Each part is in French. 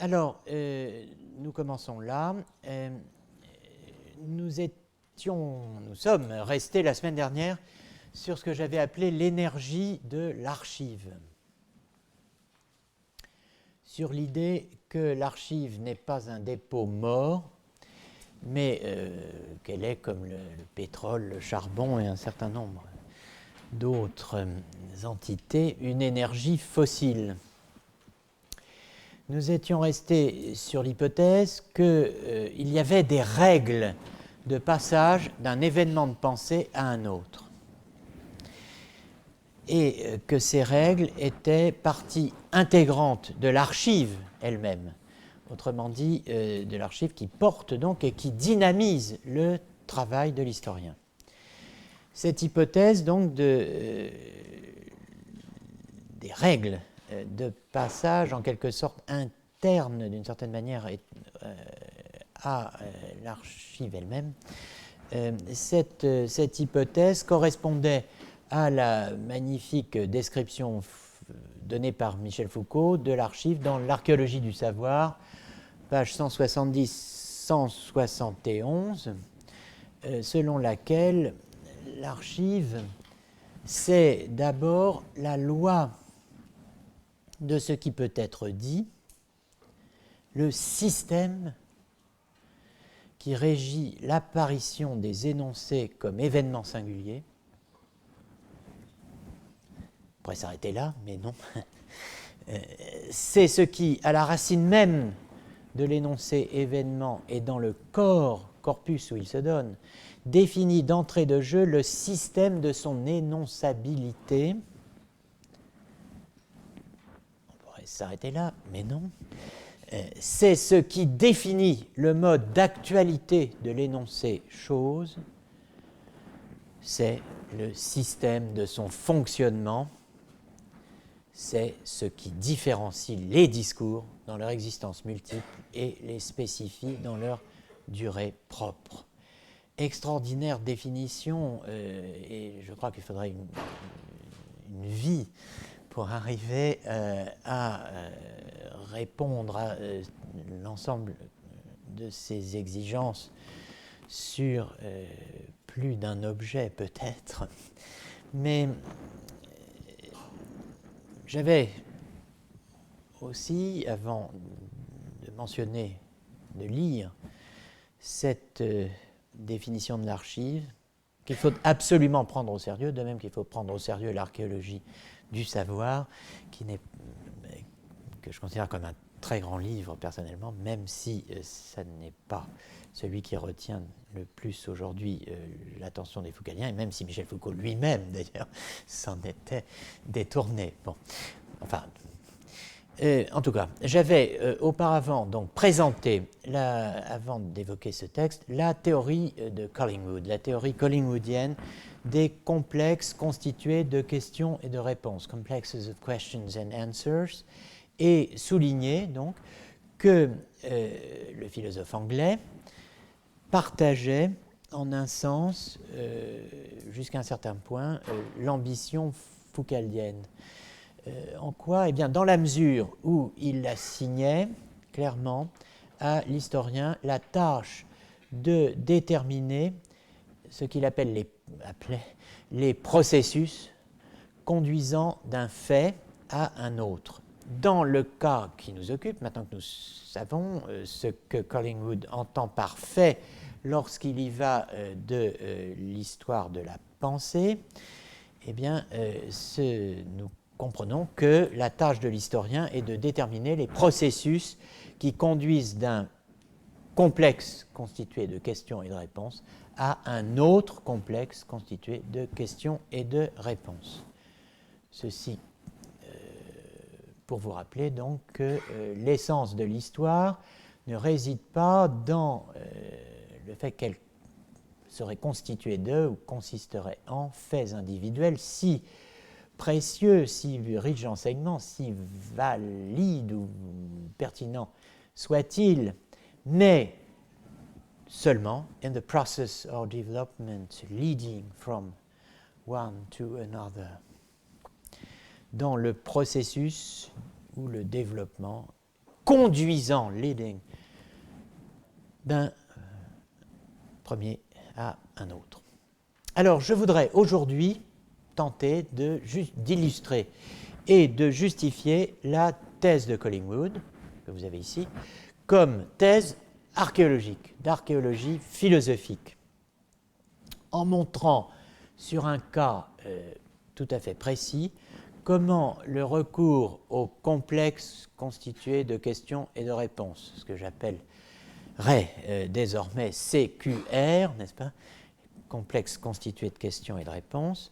Alors, nous commençons là. Nous sommes restés la semaine dernière sur ce que j'avais appelé l'énergie de l'archive. Sur l'idée que l'archive n'est pas un dépôt mort, mais qu'elle est comme le pétrole, le charbon et un certain nombre d'autres entités, une énergie fossile. Nous étions restés sur l'hypothèse qu'il y avait des règles de passage d'un événement de pensée à un autre. Et que ces règles étaient partie intégrante de l'archive elle-même. Autrement dit, de l'archive qui porte donc et qui dynamise le travail de l'historien. Cette hypothèse donc des règles de passage en quelque sorte interne d'une certaine manière à l'archive elle-même, cette hypothèse correspondait à la magnifique description donnée par Michel Foucault de l'archive dans l'Archéologie du savoir, page 170-171, selon laquelle l'archive, c'est d'abord la loi de ce qui peut être dit, le système qui régit l'apparition des énoncés comme événements singuliers. On pourrait s'arrêter là, mais non. C'est ce qui, à la racine même de l'énoncé événement et dans le corpus où il se donne, définit d'entrée de jeu le système de son énonçabilité. On pourrait s'arrêter là, mais non. C'est ce qui définit le mode d'actualité de l'énoncé chose, c'est le système de son fonctionnement, c'est ce qui différencie les discours dans leur existence multiple et les spécifie dans leur durée propre. Extraordinaire définition, et je crois qu'il faudrait une vie pour arriver à répondre à l'ensemble de ces exigences sur plus d'un objet peut-être. Mais j'avais aussi, avant de mentionner, de lire cette définition de l'archive, qu'il faut absolument prendre au sérieux, de même qu'il faut prendre au sérieux l'archéologie du savoir, que je considère comme un très grand livre personnellement, même si ça n'est pas celui qui retient le plus aujourd'hui l'attention des Foucaldiens, et même si Michel Foucault lui-même, d'ailleurs, s'en était détourné. Bon, enfin, en tout cas, j'avais auparavant donc présenté, avant d'évoquer ce texte, la théorie de Collingwood, la théorie collingwoodienne des complexes constitués de questions et de réponses, complexes of questions and answers, et souligné donc que le philosophe anglais partageait en un sens, jusqu'à un certain point, l'ambition foucaldienne. En quoi? Eh bien, dans la mesure où il assignait clairement à l'historien la tâche de déterminer ce qu'il appelait les processus conduisant d'un fait à un autre. Dans le cas qui nous occupe, maintenant que nous savons ce que Collingwood entend par fait lorsqu'il y va de l'histoire de la pensée, eh bien, nous comprenons que la tâche de l'historien est de déterminer les processus qui conduisent d'un complexe constitué de questions et de réponses à un autre complexe constitué de questions et de réponses. Ceci pour vous rappeler donc que l'essence de l'histoire ne réside pas dans le fait qu'elle serait constituée de ou consisterait en faits individuels si précieux, si riche d'enseignements, si valide ou pertinent soit-il, mais seulement in the process or development leading from one to another, dans le processus ou le développement conduisant, leading, d'un premier à un autre. Alors, je voudrais aujourd'hui tenter d'illustrer et de justifier la thèse de Collingwood, que vous avez ici, comme thèse archéologique, d'archéologie philosophique, en montrant sur un cas tout à fait précis comment le recours au complexe constitué de questions et de réponses, ce que j'appellerais désormais CQR, n'est-ce pas, complexe constitué de questions et de réponses,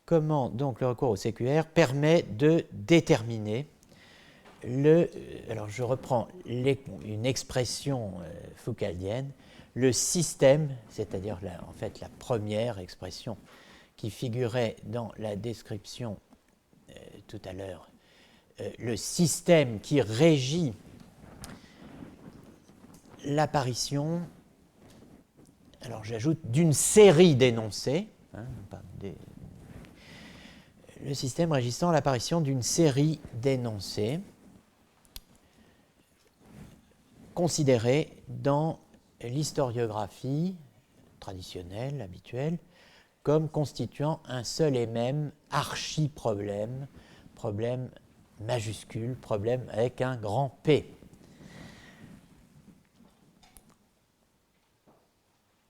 comment donc le recours au CQR permet de déterminer alors je reprends une expression foucaldienne, le système, c'est-à-dire en fait la première expression qui figurait dans la description tout à l'heure, le système qui régit l'apparition, alors j'ajoute, d'une série d'énoncés, le système régissant l'apparition d'une série d'énoncés considérés dans l'historiographie traditionnelle, habituelle, comme constituant un seul et même archi-problème, problème majuscule, problème avec un grand P.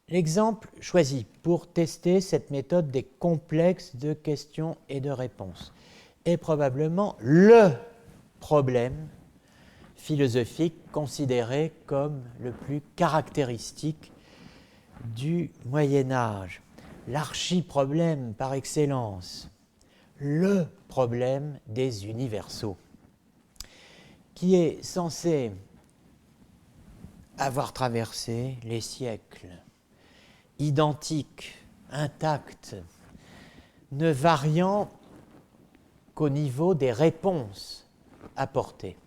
L'exemple choisi pour tester cette méthode des complexes de questions et de réponses est probablement le problème philosophique considéré comme le plus caractéristique du Moyen-Âge, l'archi-problème par excellence, le problème des universaux, qui est censé avoir traversé les siècles, identique, intact, ne variant qu'au niveau des réponses apportées.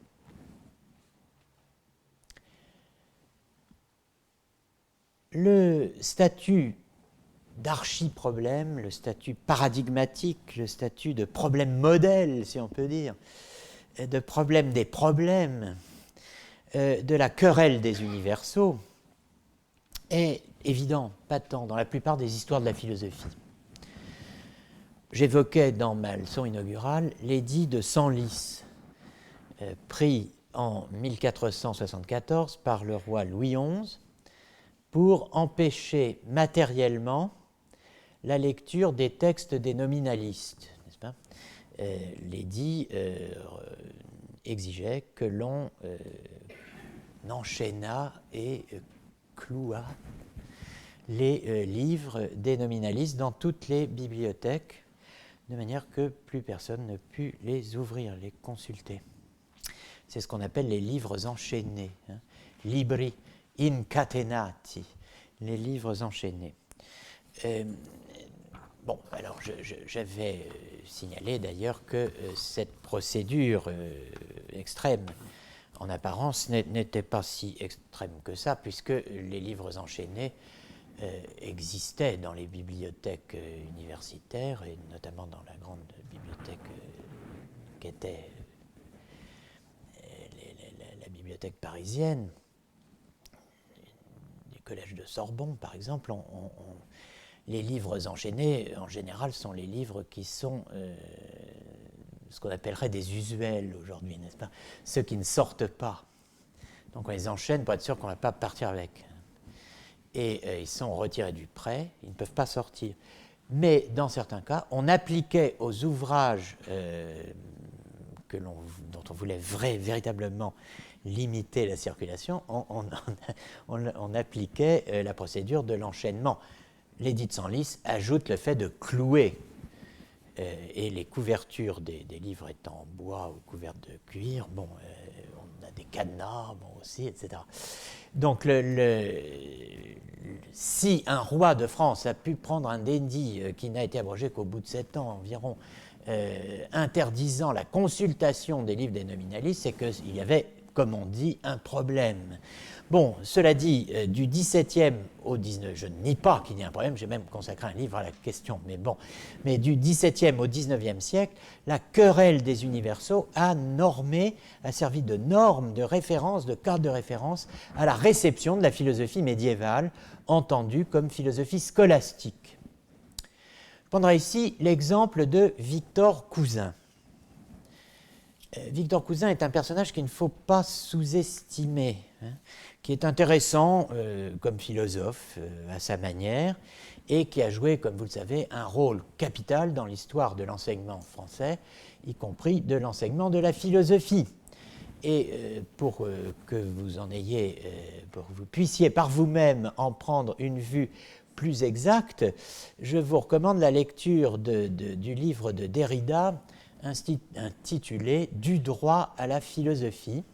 Le statut d'archi-problème, le statut paradigmatique, le statut de problème modèle, si on peut dire, de problème des problèmes, de la querelle des universaux, est évident, patent, dans la plupart des histoires de la philosophie. J'évoquais dans ma leçon inaugurale l'édit de Senlis, pris en 1474 par le roi Louis XI, pour empêcher matériellement la lecture des textes des nominalistes, n'est-ce pas ? L'édit exigeait que l'on enchaînât et clouât les livres des nominalistes dans toutes les bibliothèques, de manière que plus personne ne put les ouvrir, les consulter. C'est ce qu'on appelle les livres enchaînés, hein, libri incatenati, les livres enchaînés. Bon, alors j'avais signalé d'ailleurs que cette procédure extrême, en apparence, n'était pas si extrême que ça, puisque les livres enchaînés existaient dans les bibliothèques universitaires, et notamment dans la grande bibliothèque qu'était la bibliothèque parisienne, du collège de Sorbonne, par exemple. Les livres enchaînés, en général, sont les livres qui sont ce qu'on appellerait des usuels aujourd'hui, n'est-ce pas ? Ceux qui ne sortent pas. Donc on les enchaîne pour être sûr qu'on ne va pas partir avec. Et ils sont retirés du prêt, ils ne peuvent pas sortir. Mais dans certains cas, on appliquait aux ouvrages dont on voulait véritablement limiter la circulation, on appliquait la procédure de l'enchaînement. L'édit de Senlis ajoute le fait de clouer, et les couvertures des livres étant en bois ou couvertes de cuir, bon, on a des cadenas bon, aussi, etc. Donc, si un roi de France a pu prendre un édit qui n'a été abrogé qu'au bout de 7 ans environ, interdisant la consultation des livres des nominalistes, c'est qu'il y avait comme on dit, un problème. Bon, cela dit, du XVIIe au XIX, je ne nie pas qu'il y ait un problème, j'ai même consacré un livre à la question, mais du XVIIe au XIXe siècle, la querelle des universaux a servi de norme, de référence, de cadre de référence à la réception de la philosophie médiévale, entendue comme philosophie scolastique. Je prendrai ici l'exemple de Victor Cousin. Victor Cousin est un personnage qu'il ne faut pas sous-estimer, qui est intéressant comme philosophe à sa manière et qui a joué, comme vous le savez, un rôle capital dans l'histoire de l'enseignement français, y compris de l'enseignement de la philosophie. Et pour que vous puissiez par vous-même en prendre une vue plus exacte, je vous recommande la lecture du livre de Derrida intitulé « Du droit à la philosophie »,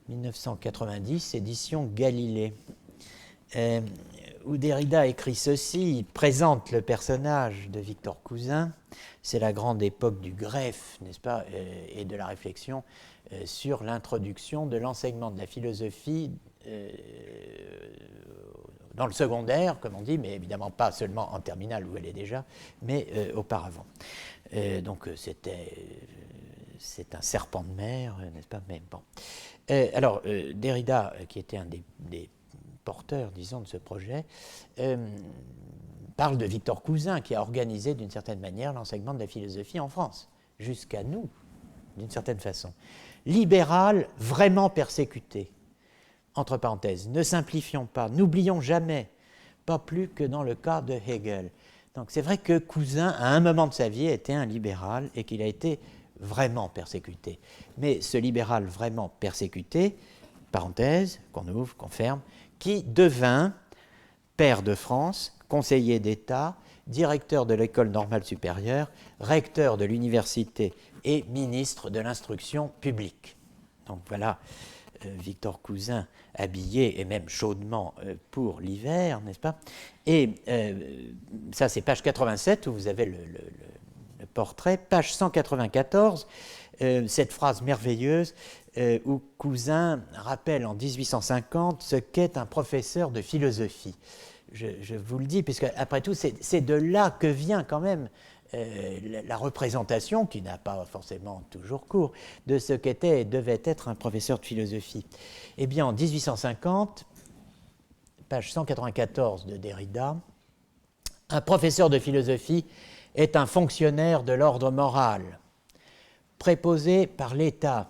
1990, édition Galilée, où Derrida écrit ceci, il présente le personnage de Victor Cousin, c'est la grande époque du greffe, n'est-ce pas, et de la réflexion sur l'introduction de l'enseignement de la philosophie dans le secondaire, comme on dit, mais évidemment pas seulement en terminale où elle est déjà, mais auparavant. Donc c'est un serpent de mer, n'est-ce pas? Mais bon. Alors, Derrida, qui était un des porteurs, disons, de ce projet, parle de Victor Cousin, qui a organisé d'une certaine manière l'enseignement de la philosophie en France, jusqu'à nous, d'une certaine façon. Libéral, vraiment persécuté. Entre parenthèses, ne simplifions pas, n'oublions jamais, pas plus que dans le cas de Hegel. Donc c'est vrai que Cousin, à un moment de sa vie, était un libéral et qu'il a été vraiment persécuté. Mais ce libéral vraiment persécuté, parenthèse, qu'on ouvre, qu'on ferme, qui devint pair de France, conseiller d'État, directeur de l'école normale supérieure, recteur de l'université et ministre de l'instruction publique. Donc voilà Victor Cousin habillé et même chaudement pour l'hiver, n'est-ce pas? Et ça c'est page 87 où vous avez le portrait, page 194, cette phrase merveilleuse où Cousin rappelle en 1850 ce qu'est un professeur de philosophie. Je vous le dis, puisque après tout, c'est de là que vient quand même la représentation, qui n'a pas forcément toujours cours, de ce qu'était et devait être un professeur de philosophie. Eh bien, en 1850, page 194 de Derrida, un professeur de philosophie est un fonctionnaire de l'ordre moral, préposé par l'État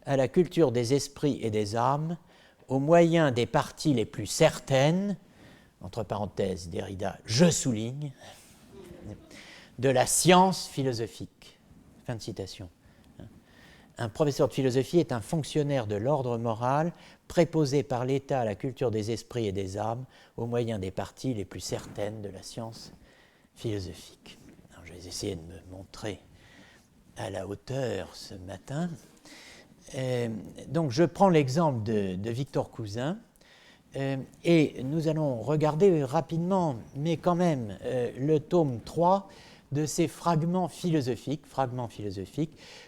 à la culture des esprits et des âmes, au moyen des parties les plus certaines, entre parenthèses, Derrida, je souligne, de la science philosophique. Fin de citation. Un professeur de philosophie est un fonctionnaire de l'ordre moral, préposé par l'État à la culture des esprits et des âmes, au moyen des parties les plus certaines de la science philosophique. Alors, je vais essayer de me montrer à la hauteur ce matin. Donc je prends l'exemple de Victor Cousin et nous allons regarder rapidement, mais quand même, le tome 3 de ces fragments philosophiques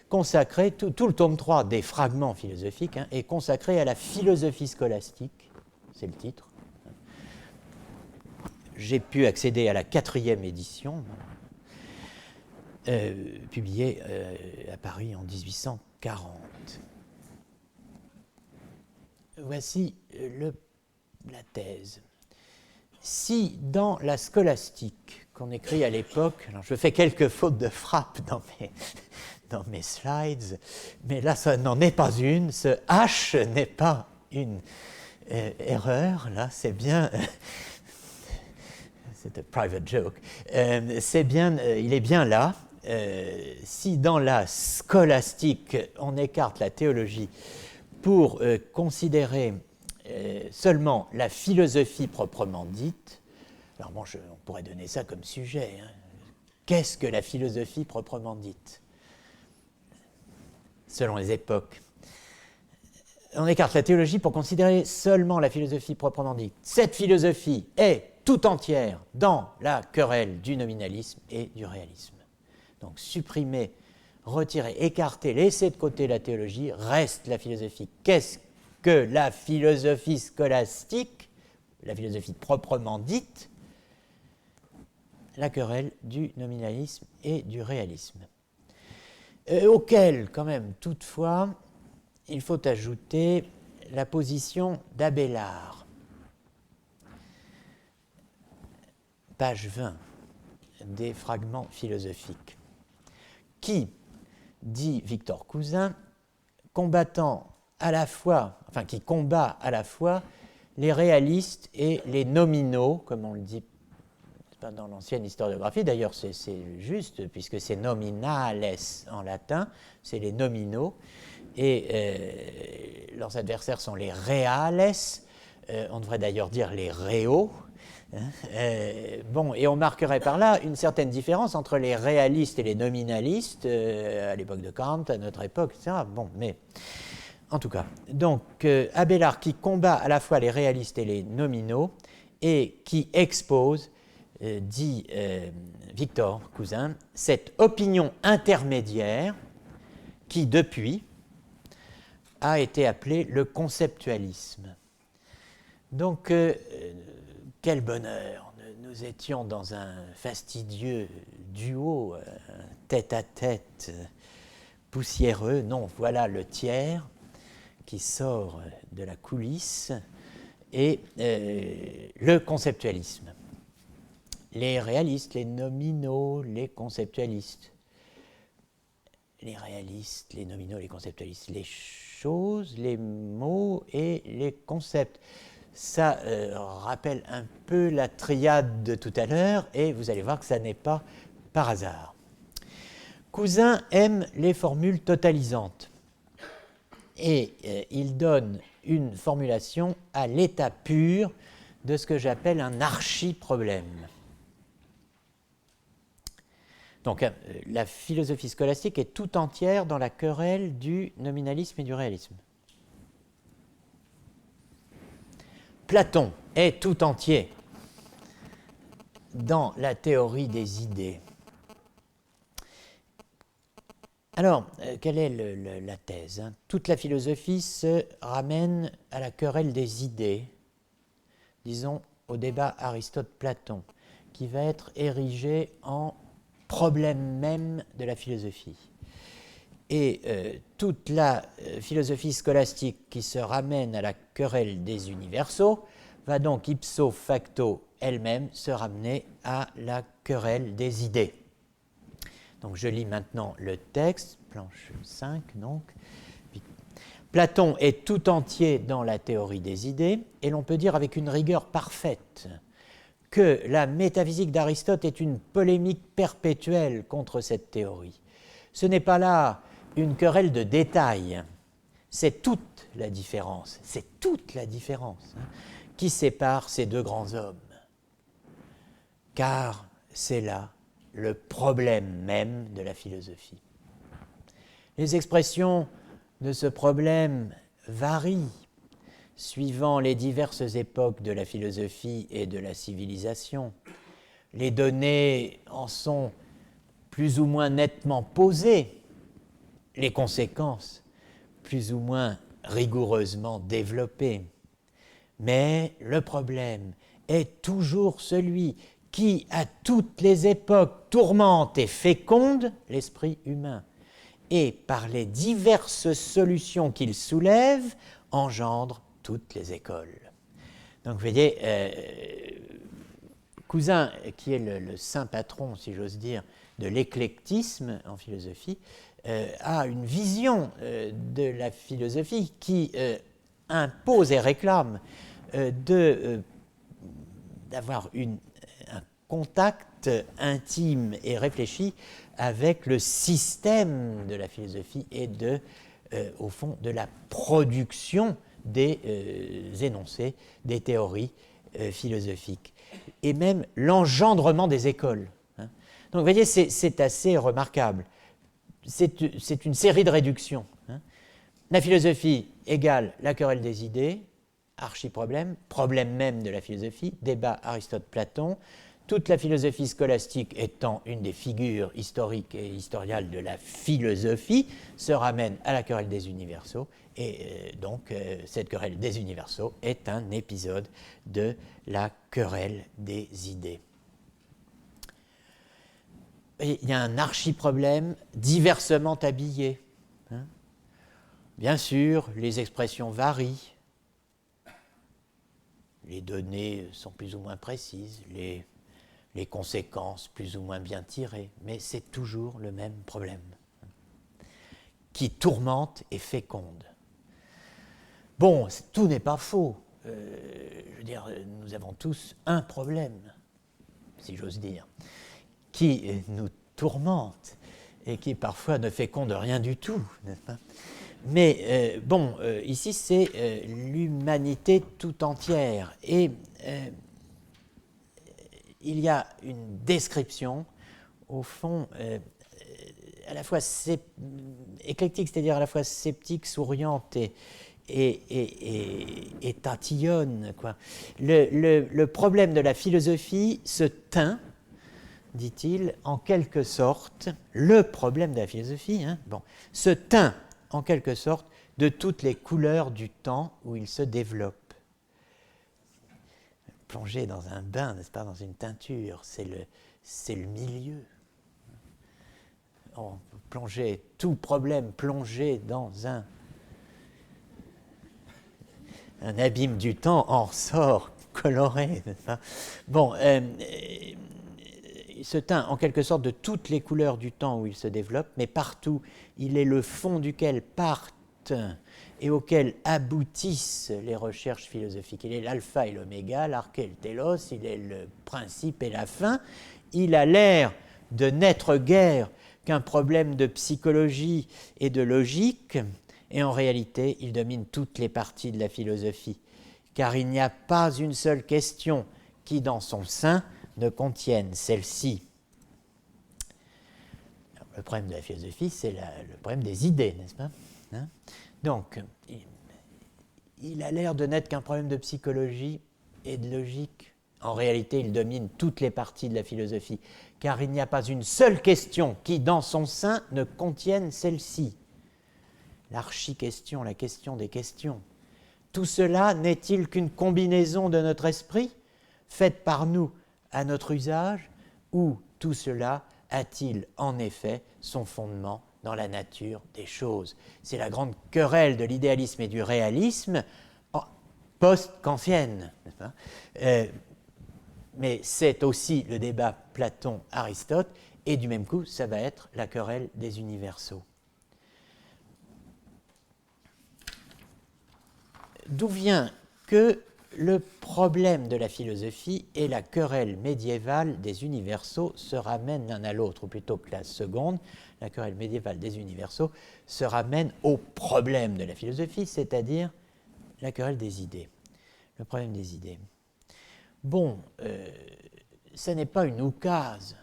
consacrés, tout le tome 3 des fragments philosophiques est consacré à la philosophie scolastique, c'est le titre. J'ai pu accéder à la 4e édition, publiée à Paris en 1840. Voici la thèse. Si dans la scolastique qu'on écrit à l'époque, alors je fais quelques fautes de frappe dans mes slides, mais là ça n'en est pas une, ce H n'est pas une erreur, là c'est bien, c'est un private joke, c'est bien, il est bien là. Si dans la scolastique on écarte la théologie pour considérer seulement la philosophie proprement dite, alors bon, on pourrait donner ça comme sujet. Qu'est-ce que la philosophie proprement dite, selon les époques? On écarte la théologie pour considérer seulement la philosophie proprement dite. Cette philosophie est tout entière dans la querelle du nominalisme et du réalisme. Donc supprimer retirer, écarter, laisser de côté la théologie, reste la philosophie. Qu'est-ce que la philosophie scolastique, la philosophie proprement dite? La querelle du nominalisme et du réalisme. Auquel, quand même, toutefois, il faut ajouter la position d'Abélard. Page 20 des fragments philosophiques, qui, dit Victor Cousin, qui combat à la fois les réalistes et les nominaux, comme on le dit dans l'ancienne historiographie. D'ailleurs, c'est juste, puisque c'est nominales en latin, c'est les nominaux, et leurs adversaires sont les reales, on devrait d'ailleurs dire les réaux. Et on marquerait par là une certaine différence entre les réalistes et les nominalistes, à l'époque de Kant, à notre époque, etc. Mais en tout cas, donc Abélard qui combat à la fois les réalistes et les nominaux et qui expose, dit Victor Cousin, cette opinion intermédiaire qui, depuis, a été appelée le conceptualisme. Donc, quel bonheur! Nous étions dans un fastidieux duo, tête-à-tête, poussiéreux. Non, voilà le tiers qui sort de la coulisse et le conceptualisme. Les réalistes, les nominaux, les conceptualistes. Les réalistes, les nominaux, les conceptualistes. Les choses, les mots et les concepts. Ça rappelle un peu la triade de tout à l'heure, et vous allez voir que ça n'est pas par hasard. Cousin aime les formules totalisantes, et il donne une formulation à l'état pur de ce que j'appelle un archi-problème. Donc la philosophie scolastique est tout entière dans la querelle du nominalisme et du réalisme. Platon est tout entier dans la théorie des idées. Alors, quelle est la thèse? Toute la philosophie se ramène à la querelle des idées, disons au débat Aristote-Platon, qui va être érigé en problème même de la philosophie. Et toute la philosophie scolastique qui se ramène à la querelle des universaux va donc ipso facto elle-même se ramener à la querelle des idées. Donc je lis maintenant le texte, planche 5 donc. Platon est tout entier dans la théorie des idées, et l'on peut dire avec une rigueur parfaite que la métaphysique d'Aristote est une polémique perpétuelle contre cette théorie. Ce n'est pas là une querelle de détails, c'est toute la différence, qui sépare ces deux grands hommes. Car c'est là le problème même de la philosophie. Les expressions de ce problème varient suivant les diverses époques de la philosophie et de la civilisation. Les données en sont plus ou moins nettement posées, les conséquences plus ou moins rigoureusement développées. Mais le problème est toujours celui qui, à toutes les époques, tourmente et féconde l'esprit humain, et par les diverses solutions qu'il soulève, engendre toutes les écoles. Donc vous voyez, Cousin, qui est le saint patron, si j'ose dire, de l'éclectisme en philosophie, a une vision de la philosophie qui impose et réclame d'avoir un contact intime et réfléchi avec le système de la philosophie et au fond, de la production des énoncés, des théories philosophiques, et même l'engendrement des écoles. Donc vous voyez, c'est assez remarquable. C'est une série de réductions. La philosophie égale la querelle des idées, archi-problème, problème même de la philosophie, débat Aristote-Platon, toute la philosophie scolastique étant une des figures historiques et historiales de la philosophie, se ramène à la querelle des universaux, et donc cette querelle des universaux est un épisode de la querelle des idées. Et il y a un archi-problème diversement habillé. Hein. Bien sûr, les expressions varient, les données sont plus ou moins précises, les conséquences plus ou moins bien tirées, mais c'est toujours le même problème qui tourmente et féconde. Bon, tout n'est pas faux. Je veux dire, nous avons tous un problème, si j'ose dire, qui nous tourmente et qui parfois ne féconde rien du tout, n'est-ce pas ? Mais ici c'est l'humanité tout entière et il y a une description, au fond, à la fois éclectique, c'est-à-dire à la fois sceptique, souriante et tatillonne, quoi. Le problème de la philosophie se teint, dit-il, en quelque sorte, le problème de la philosophie, se teint en quelque sorte de toutes les couleurs du temps où il se développe. Plonger dans un bain, n'est-ce pas, dans une teinture, c'est le milieu. Tout problème plongé dans un abîme du temps en ressort coloré, n'est-ce pas ? Bon, il se teint en quelque sorte de toutes les couleurs du temps où il se développe, mais partout, il est le fond duquel partent et auquel aboutissent les recherches philosophiques. Il est l'alpha et l'oméga, l'arché et le télos, il est le principe et la fin. Il a l'air de n'être guère qu'un problème de psychologie et de logique, et en réalité, il domine toutes les parties de la philosophie, car il n'y a pas une seule question qui, dans son sein, ne contienne celle-ci. Le problème de la philosophie, c'est le problème des idées, n'est-ce pas ? Donc, il a l'air de n'être qu'un problème de psychologie et de logique. En réalité, il domine toutes les parties de la philosophie, car il n'y a pas une seule question qui, dans son sein, ne contienne celle-ci. L'archi-question, la question des questions. Tout cela n'est-il qu'une combinaison de notre esprit, faite par nous à notre usage, ou tout cela a-t-il en effet son fondement dans la nature des choses? C'est la grande querelle de l'idéalisme et du réalisme post-kantienne. Mais c'est aussi le débat Platon-Aristote, et du même coup, ça va être la querelle des universaux. D'où vient que le problème de la philosophie et la querelle médiévale des universaux se ramènent l'un à l'autre, ou plutôt que la seconde, la querelle médiévale des universaux, se ramène au problème de la philosophie, c'est-à-dire la querelle des idées, le problème des idées. Bon, ce n'est pas une oukase.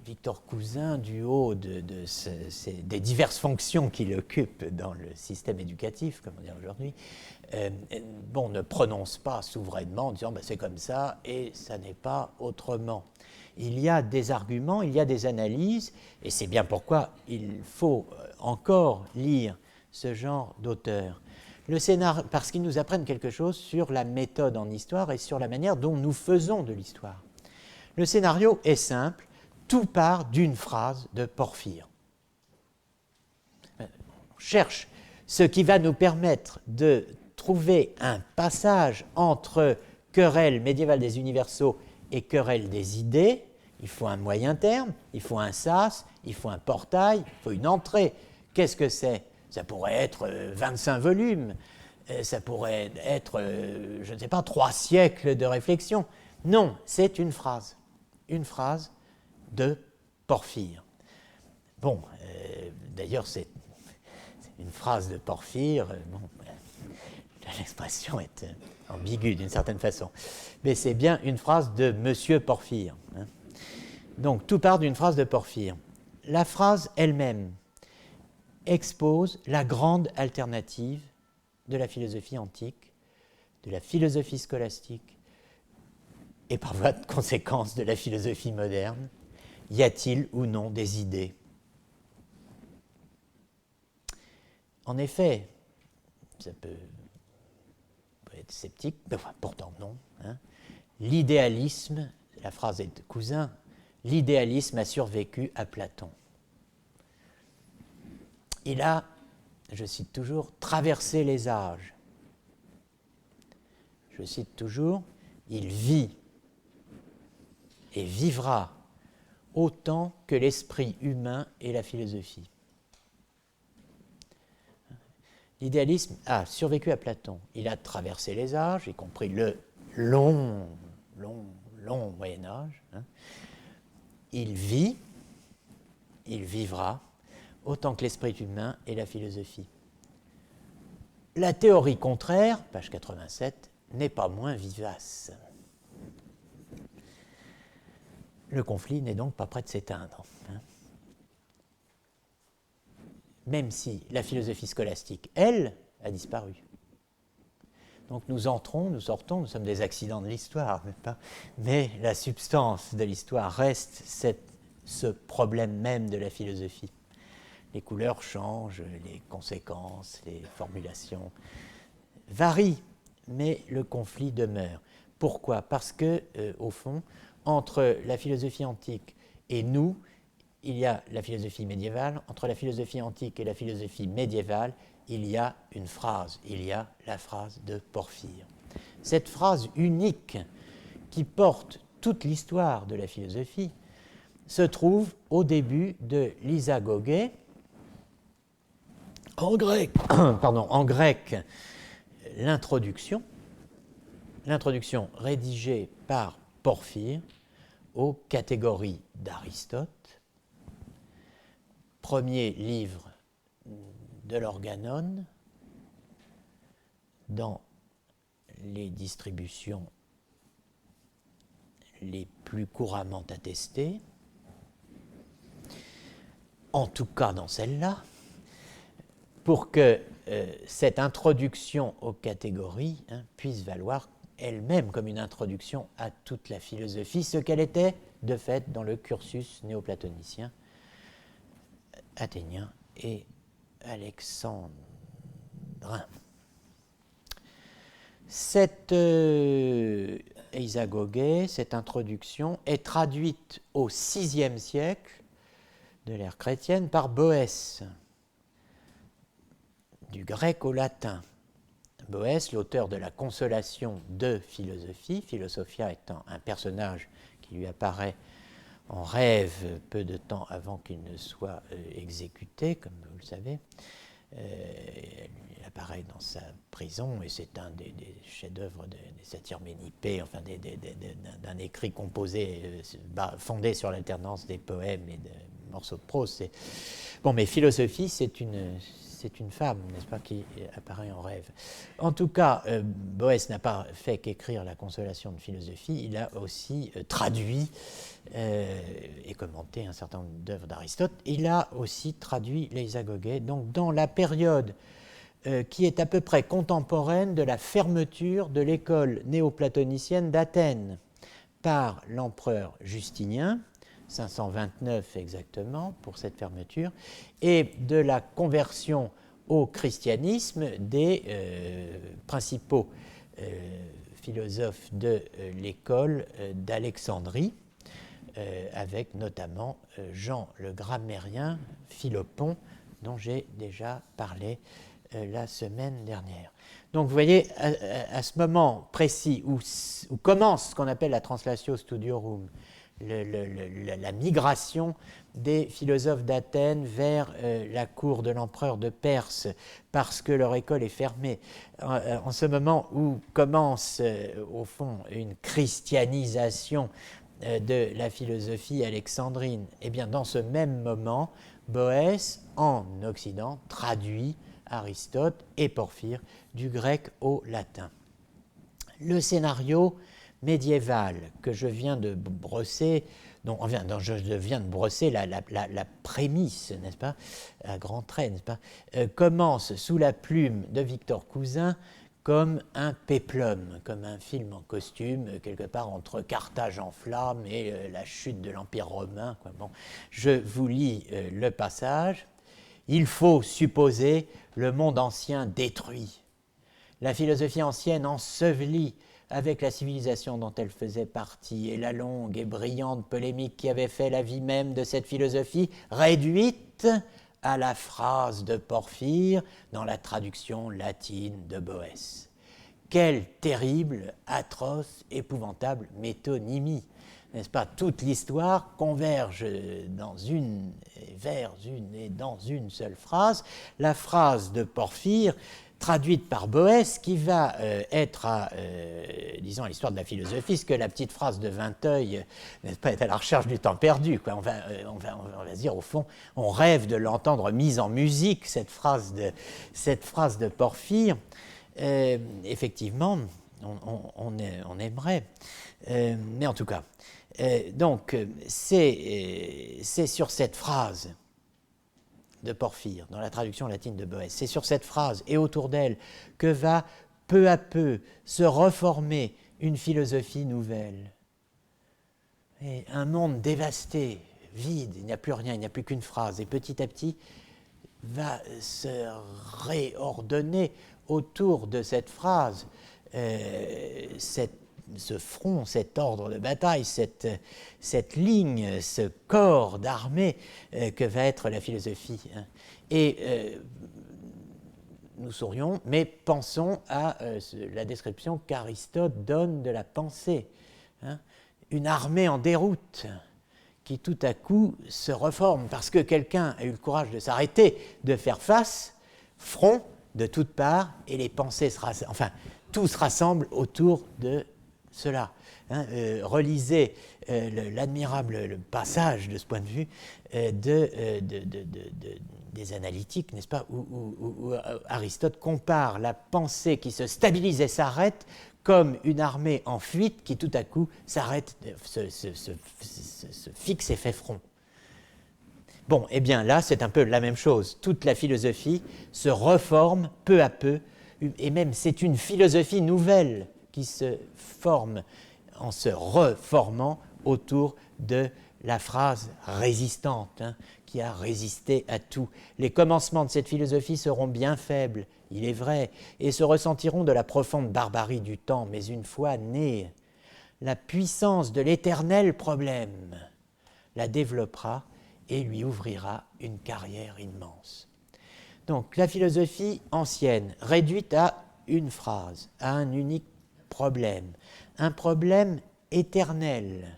Victor Cousin, du haut des diverses fonctions qu'il occupe dans le système éducatif, comme on dit aujourd'hui, ne prononce pas souverainement en disant c'est comme ça et ça n'est pas autrement. Il y a des arguments, il y a des analyses, et c'est bien pourquoi il faut encore lire ce genre d'auteurs. Le scénario, parce qu'ils nous apprennent quelque chose sur la méthode en histoire et sur la manière dont nous faisons de l'histoire. Le scénario est simple. Tout part d'une phrase de Porphyre. On cherche ce qui va nous permettre de trouver un passage entre querelle médiévale des universaux et querelle des idées. Il faut un moyen terme, il faut un sas, il faut un portail, il faut une entrée. Qu'est-ce que c'est ? Ça pourrait être 25 volumes, ça pourrait être, je ne sais pas, 3 siècles de réflexion. Non, c'est une phrase de Porphyre. Bon, d'ailleurs, c'est une phrase de Porphyre, l'expression est ambiguë d'une certaine façon, mais c'est bien une phrase de Monsieur Porphyre. Donc, tout part d'une phrase de Porphyre. La phrase elle-même expose la grande alternative de la philosophie antique, de la philosophie scolastique et par voie de conséquence de la philosophie moderne, y a-t-il ou non des idées? En effet, ça peut être sceptique, mais enfin, pourtant non. Hein. L'idéalisme, la phrase est de Cousin, l'idéalisme a survécu à Platon. Il a, je cite toujours, traversé les âges. Je cite toujours, il vit et vivra autant que l'esprit humain et la philosophie. L'idéalisme a survécu à Platon. Il a traversé les âges, y compris le long Moyen-Âge. Hein. Il vit, il vivra, autant que l'esprit humain et la philosophie. La théorie contraire, page 87, n'est pas moins vivace. Le conflit n'est donc pas près de s'éteindre. Hein. Même si la philosophie scolastique, elle, a disparu. Donc nous entrons, nous sortons, nous sommes des accidents de l'histoire, n'est-ce pas? Mais la substance de l'histoire reste ce problème même de la philosophie. Les couleurs changent, les conséquences, les formulations varient, mais le conflit demeure. Pourquoi? Parce que, au fond, entre la philosophie antique et nous, il y a la philosophie médiévale. Entre la philosophie antique et la philosophie médiévale, il y a une phrase, il y a la phrase de Porphyre. Cette phrase unique qui porte toute l'histoire de la philosophie se trouve au début de l'Isagogé. En grec, l'introduction rédigée par Porphyre aux catégories d'Aristote, premier livre de l'Organon, dans les distributions les plus couramment attestées, en tout cas dans celle-là, pour que cette introduction aux catégories puisse valoir elle-même comme une introduction à toute la philosophie, ce qu'elle était de fait dans le cursus néoplatonicien, athénien et alexandrin. Cette Eisagogé, cette introduction, est traduite au VIe siècle de l'ère chrétienne par Boès, du grec au latin. Boès, l'auteur de la Consolation de philosophie, Philosophia étant un personnage qui lui apparaît en rêve peu de temps avant qu'il ne soit exécuté, comme vous le savez. Il apparaît dans sa prison et c'est un des chefs-d'œuvre des satires Ménippées, enfin d'un écrit composé, fondé sur l'alternance des poèmes et des morceaux de prose. Bon, mais philosophie, c'est une femme, n'est-ce pas, qui apparaît en rêve. En tout cas, Boès n'a pas fait qu'écrire la Consolation de philosophie, il a aussi traduit et commenté un certain nombre d'œuvres d'Aristote. Il a aussi traduit les Agogées, donc dans la période qui est à peu près contemporaine de la fermeture de l'école néoplatonicienne d'Athènes par l'empereur Justinien, 529 exactement pour cette fermeture, et de la conversion au christianisme des principaux philosophes de l'école d'Alexandrie, avec notamment Jean le Grammairien, Philopon, dont j'ai déjà parlé la semaine dernière. Donc vous voyez, à ce moment précis où commence ce qu'on appelle la Translatio Studiorum, la migration des philosophes d'Athènes vers la cour de l'empereur de Perse, parce que leur école est fermée, en ce moment où commence au fond une christianisation de la philosophie alexandrine, et bien dans ce même moment, Boès, en Occident, traduit Aristote et Porphyre du grec au latin. Le scénario médiéval que je viens de brosser, dont je viens de brosser la prémisse, n'est-ce pas, à grands traits, n'est-ce pas, commence sous la plume de Victor Cousin comme un péplum, comme un film en costume, quelque part entre Carthage en flammes et la chute de l'Empire romain. Quoi. Bon, je vous lis le passage. Il faut supposer le monde ancien détruit, la philosophie ancienne ensevelie avec la civilisation dont elle faisait partie, et la longue et brillante polémique qui avait fait la vie même de cette philosophie, réduite à la phrase de Porphyre dans la traduction latine de Boès. Quelle terrible, atroce, épouvantable métonymie! N'est-ce pas? Toute l'histoire converge vers une et dans une seule phrase, la phrase de Porphyre, traduite par Boès, qui va être disons, à l'histoire de la philosophie, ce que la petite phrase de Vinteuil, n'est-ce pas, est à la recherche du temps perdu. Quoi. On va se dire, au fond, on rêve de l'entendre mise en musique, cette phrase de Porphyre. Effectivement, on aimerait. Mais en tout cas, donc, c'est sur cette phrase de Porphyre, dans la traduction latine de Boès, c'est sur cette phrase et autour d'elle que va peu à peu se reformer une philosophie nouvelle. Et un monde dévasté, vide, il n'y a plus rien, il n'y a plus qu'une phrase, et petit à petit va se réordonner autour de cette phrase, ce front, cet ordre de bataille, cette ligne, ce corps d'armée que va être la philosophie. Et nous saurions, mais pensons à la description qu'Aristote donne de la pensée. Une armée en déroute qui tout à coup se reforme parce que quelqu'un a eu le courage de s'arrêter, de faire face, front de toutes parts, et les pensées tout se rassemble autour de cela. Relisez l'admirable passage de ce point de vue des analytiques, n'est-ce pas, où Aristote compare la pensée qui se stabilise et s'arrête comme une armée en fuite qui tout à coup s'arrête, se fixe et fait front. Bon, eh bien là, c'est un peu la même chose. Toute la philosophie se reforme peu à peu, et même c'est une philosophie nouvelle qui se forme en se reformant autour de la phrase résistante, qui a résisté à tout. Les commencements de cette philosophie seront bien faibles, il est vrai, et se ressentiront de la profonde barbarie du temps, mais une fois née, la puissance de l'éternel problème la développera et lui ouvrira une carrière immense. Donc la philosophie ancienne, réduite à une phrase, à un unique problème, un problème éternel,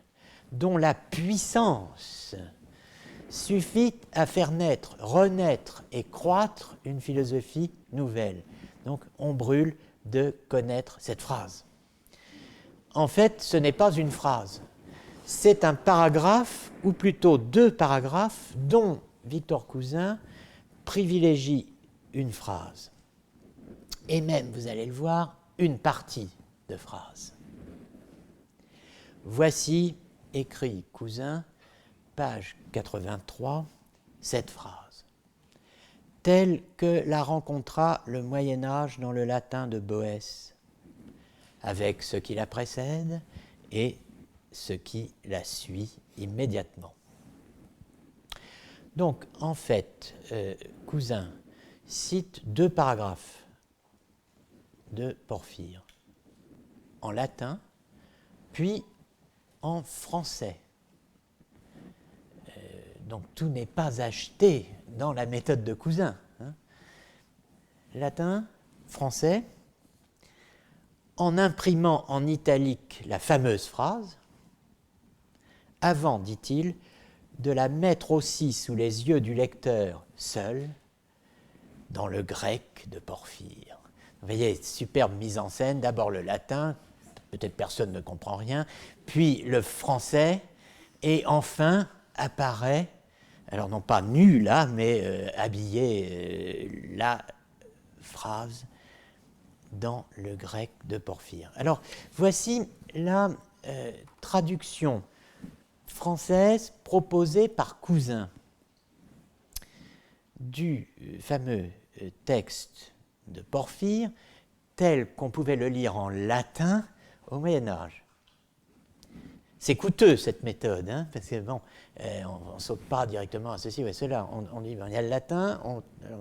dont la puissance suffit à faire naître, renaître et croître une philosophie nouvelle. Donc on brûle de connaître cette phrase. En fait, ce n'est pas une phrase, c'est un paragraphe, ou plutôt deux paragraphes, dont Victor Cousin privilégie une phrase. Et même, vous allez le voir, une partie de phrase. Voici, écrit Cousin, page 83, cette phrase. Telle que la rencontra le Moyen-Âge dans le latin de Boès, avec ce qui la précède et ce qui la suit immédiatement. Donc, en fait, Cousin cite deux paragraphes de Porphyre, en latin, puis en français. Donc, tout n'est pas acheté dans la méthode de Cousin. Latin, français, en imprimant en italique la fameuse phrase, avant, dit-il, de la mettre aussi sous les yeux du lecteur seul, dans le grec de Porphyre. Vous voyez, superbe mise en scène, d'abord le latin, peut-être personne ne comprend rien, puis le français, et enfin apparaît, alors non pas nu là, mais habillé, la phrase dans le grec de Porphyre. Alors, voici la traduction française proposée par Cousin du fameux texte de Porphyre, tel qu'on pouvait le lire en latin au Moyen Âge. C'est coûteux cette méthode, hein, parce que bon, on ne saute pas directement à ceci ou à cela. On dit, ben, il y a le latin,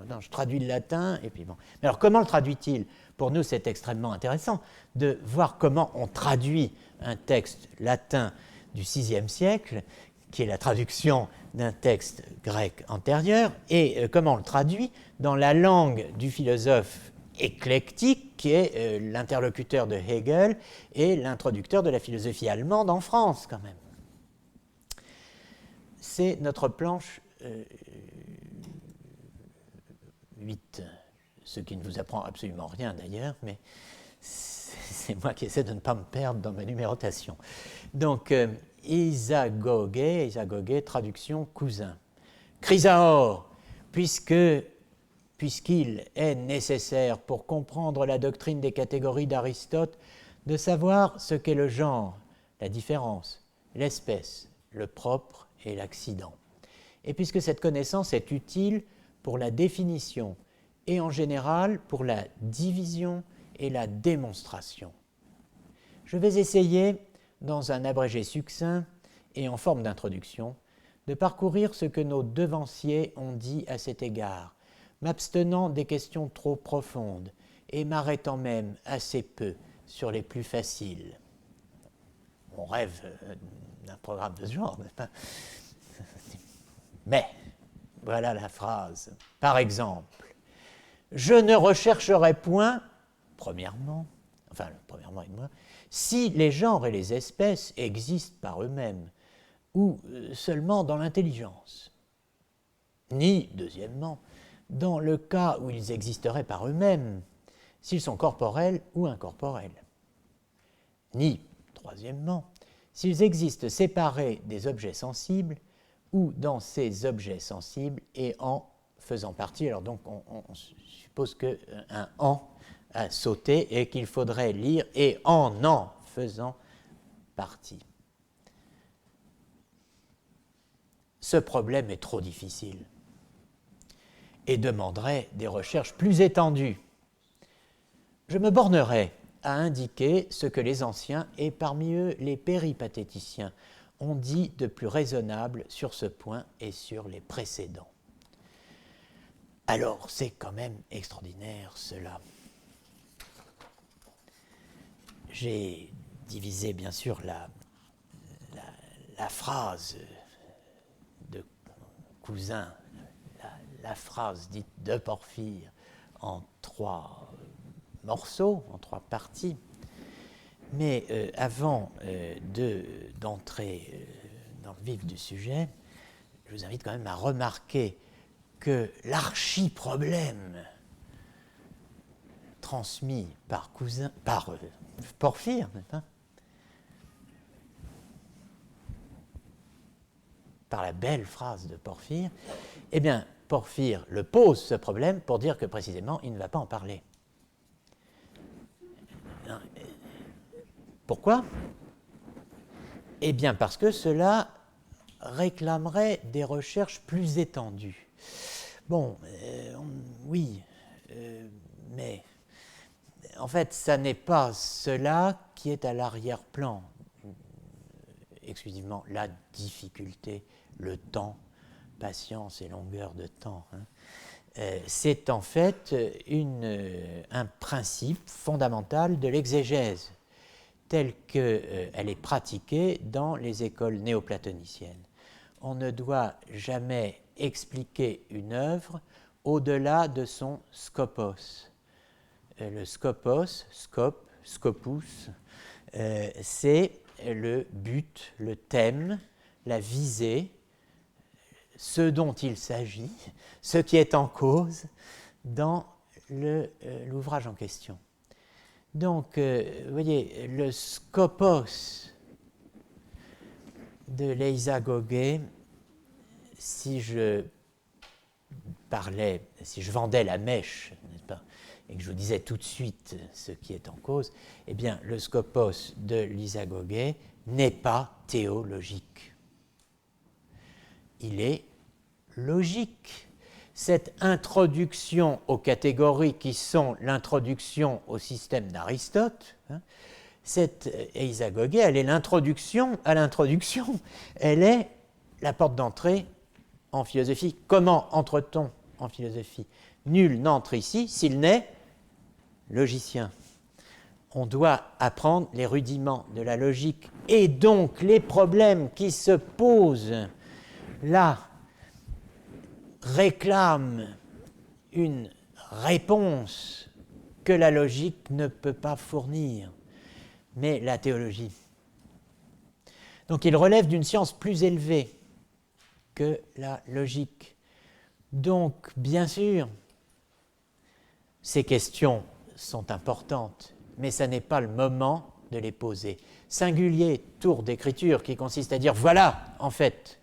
non, je traduis le latin, et puis bon. Mais alors comment le traduit-il? Pour nous, c'est extrêmement intéressant de voir comment on traduit un texte latin du VIe siècle, qui est la traduction d'un texte grec antérieur, et comment on le traduit dans la langue du philosophe éclectique, qui est l'interlocuteur de Hegel et l'introducteur de la philosophie allemande en France, quand même. C'est notre planche 8, ce qui ne vous apprend absolument rien d'ailleurs, mais c'est moi qui essaie de ne pas me perdre dans ma numérotation. Donc, Isagoge, traduction cousin. Chrysaor, puisqu'il est nécessaire pour comprendre la doctrine des catégories d'Aristote de savoir ce qu'est le genre, la différence, l'espèce, le propre et l'accident. Et puisque cette connaissance est utile pour la définition et en général pour la division et la démonstration. Je vais essayer, dans un abrégé succinct et en forme d'introduction, de parcourir ce que nos devanciers ont dit à cet égard, m'abstenant des questions trop profondes et m'arrêtant même assez peu sur les plus faciles. On rêve d'un programme de ce genre, n'est-ce pas? Mais, voilà la phrase. Par exemple, je ne rechercherai point, premièrement, et moi, si les genres et les espèces existent par eux-mêmes ou seulement dans l'intelligence, ni, deuxièmement, dans le cas où ils existeraient par eux-mêmes, s'ils sont corporels ou incorporels, ni, troisièmement, s'ils existent séparés des objets sensibles ou dans ces objets sensibles et en faisant partie. Alors donc on suppose qu'un « en » a sauté et qu'il faudrait lire « et en faisant partie ». Ce problème est trop difficile et demanderait des recherches plus étendues. Je me bornerai à indiquer ce que les anciens, et parmi eux les péripatéticiens, ont dit de plus raisonnable sur ce point et sur les précédents. Alors, c'est quand même extraordinaire cela. J'ai divisé bien sûr la phrase de Cousin, la phrase dite de Porphyre, en 3 morceaux, en 3 parties. Mais avant d'entrer dans le vif du sujet, je vous invite quand même à remarquer que l'archi-problème transmis par Porphyre, par la belle phrase de Porphyre, eh bien, Porphyre le pose ce problème pour dire que précisément, il ne va pas en parler. Pourquoi? Eh bien, parce que cela réclamerait des recherches plus étendues. Bon, oui, mais en fait, ça n'est pas cela qui est à l'arrière-plan, exclusivement la difficulté, le temps, patience et longueur de temps. C'est en fait un principe fondamental de l'exégèse, telle qu'elle est pratiquée dans les écoles néoplatoniciennes. On ne doit jamais expliquer une œuvre au-delà de son skopos. Le skopos, scopus, c'est le but, le thème, la visée, ce dont il s'agit, ce qui est en cause dans l'ouvrage en question. Donc, vous voyez, le skopos de l'Eisagoge, si je vendais la mèche, n'est-ce pas, et que je vous disais tout de suite ce qui est en cause, eh bien, le skopos de l'Eisagoge n'est pas théologique. Il est logique, cette introduction aux catégories qui sont l'introduction au système d'Aristote, cette eisagogie, elle est l'introduction à l'introduction, elle est la porte d'entrée en philosophie. Comment entre-t-on en philosophie? Nul n'entre ici s'il n'est logicien. On doit apprendre les rudiments de la logique et donc les problèmes qui se posent là réclament une réponse que la logique ne peut pas fournir, mais la théologie. Donc il relève d'une science plus élevée que la logique. Donc, bien sûr, ces questions sont importantes, mais ce n'est pas le moment de les poser. Singulier tour d'écriture qui consiste à dire, voilà, en fait,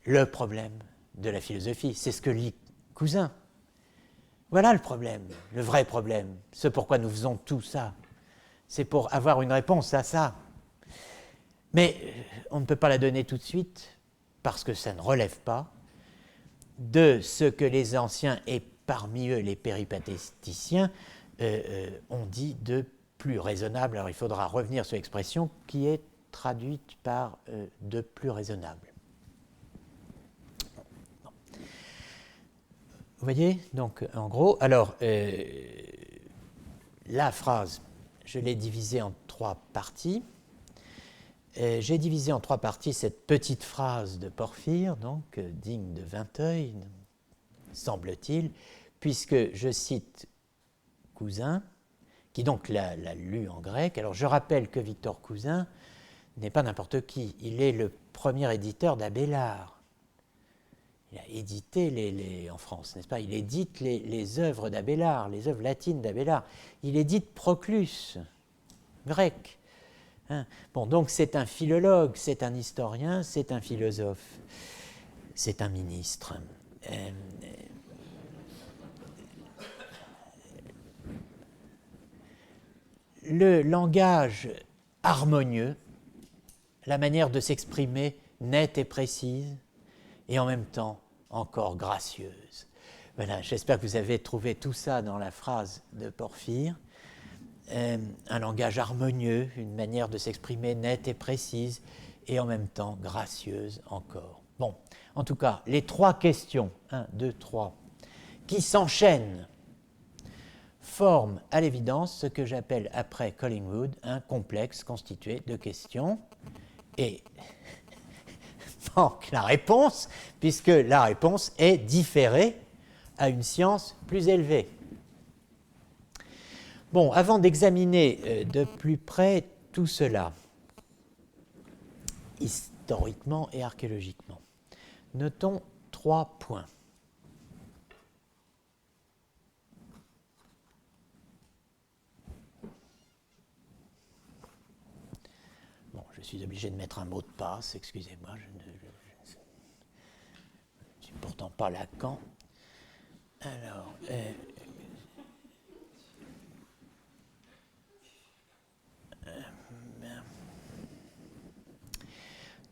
le problème de la philosophie. C'est ce que lit Cousin. Voilà le problème, le vrai problème, ce pourquoi nous faisons tout ça. C'est pour avoir une réponse à ça. Mais on ne peut pas la donner tout de suite, parce que ça ne relève pas de ce que les anciens, et parmi eux les péripatéticiens, ont dit de plus raisonnable. Alors il faudra revenir sur l'expression qui est traduite par de plus raisonnable. Vous voyez, donc en gros, alors la phrase, je l'ai divisée en 3 parties. J'ai divisé en 3 parties cette petite phrase de Porphyre, donc digne de Vinteuil, semble-t-il, puisque je cite Cousin, qui donc l'a lu en grec. Alors je rappelle que Victor Cousin n'est pas n'importe qui, il est le premier éditeur d'Abélard. Il a édité en France, n'est-ce pas? Il édite les œuvres d'Abélard, les œuvres latines d'Abélard. Il édite Proclus, grec. Bon, donc c'est un philologue, c'est un historien, c'est un philosophe, c'est un ministre. Le langage harmonieux, la manière de s'exprimer nette et précise, et en même temps encore gracieuse. Voilà, j'espère que vous avez trouvé tout ça dans la phrase de Porphyre. Un langage harmonieux, une manière de s'exprimer nette et précise, et en même temps gracieuse encore. Bon, en tout cas, les 3 questions, 1, 2, 3, qui s'enchaînent, forment à l'évidence ce que j'appelle après Collingwood un complexe constitué de questions, et manque la réponse, puisque la réponse est différée à une science plus élevée. Bon, avant d'examiner de plus près tout cela, historiquement et archéologiquement, notons 3 points. Bon, je suis obligé de mettre un mot de passe, excusez-moi, je ne suis pourtant pas Lacan. Alors,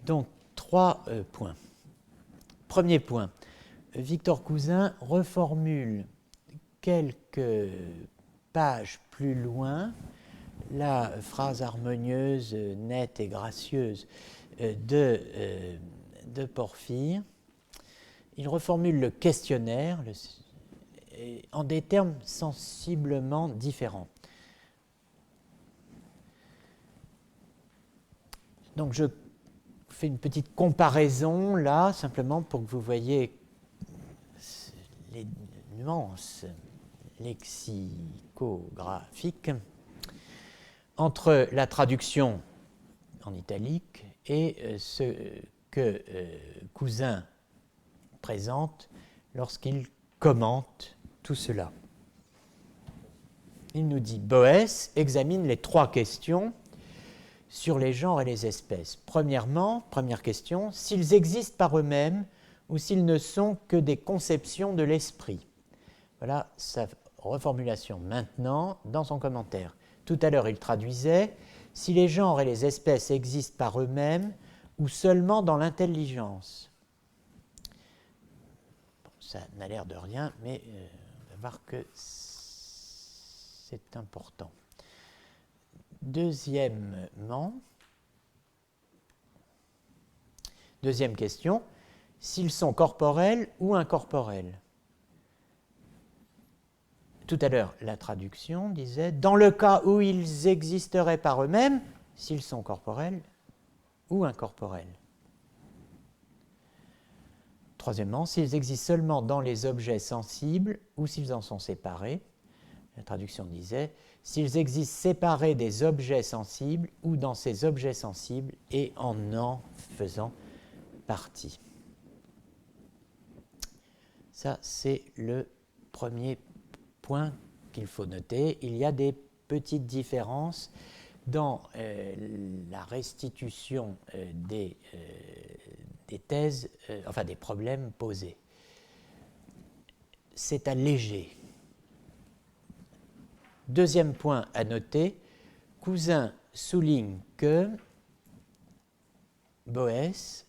donc, 3 points. Premier point, Victor Cousin reformule quelques pages plus loin la phrase harmonieuse, nette et gracieuse de Porphyre. Il reformule le questionnaire en des termes sensiblement différents. Donc je fais une petite comparaison là, simplement pour que vous voyez les nuances lexicographiques entre la traduction en italique et ce que Cousin présente lorsqu'il commente tout cela. Il nous dit « Boès examine les 3 questions sur les genres et les espèces. Premièrement, première question, s'ils existent par eux-mêmes ou s'ils ne sont que des conceptions de l'esprit. » Voilà sa reformulation maintenant dans son commentaire. Tout à l'heure, il traduisait « si les genres et les espèces existent par eux-mêmes ou seulement dans l'intelligence. » ça n'a l'air de rien, mais on va voir que c'est important. Deuxièmement, deuxième question, s'ils sont corporels ou incorporels. Tout à l'heure, la traduction disait « dans le cas où ils existeraient par eux-mêmes, s'ils sont corporels ou incorporels ». Troisièmement, s'ils existent seulement dans les objets sensibles ou s'ils en sont séparés. La traduction disait « s'ils existent séparés des objets sensibles ou dans ces objets sensibles et en faisant partie ». Ça, c'est le premier point qu'il faut noter. Il y a des petites différences dans la restitution des thèses, enfin des problèmes posés. C'est allégé. Deuxième point à noter, Cousin souligne que Boès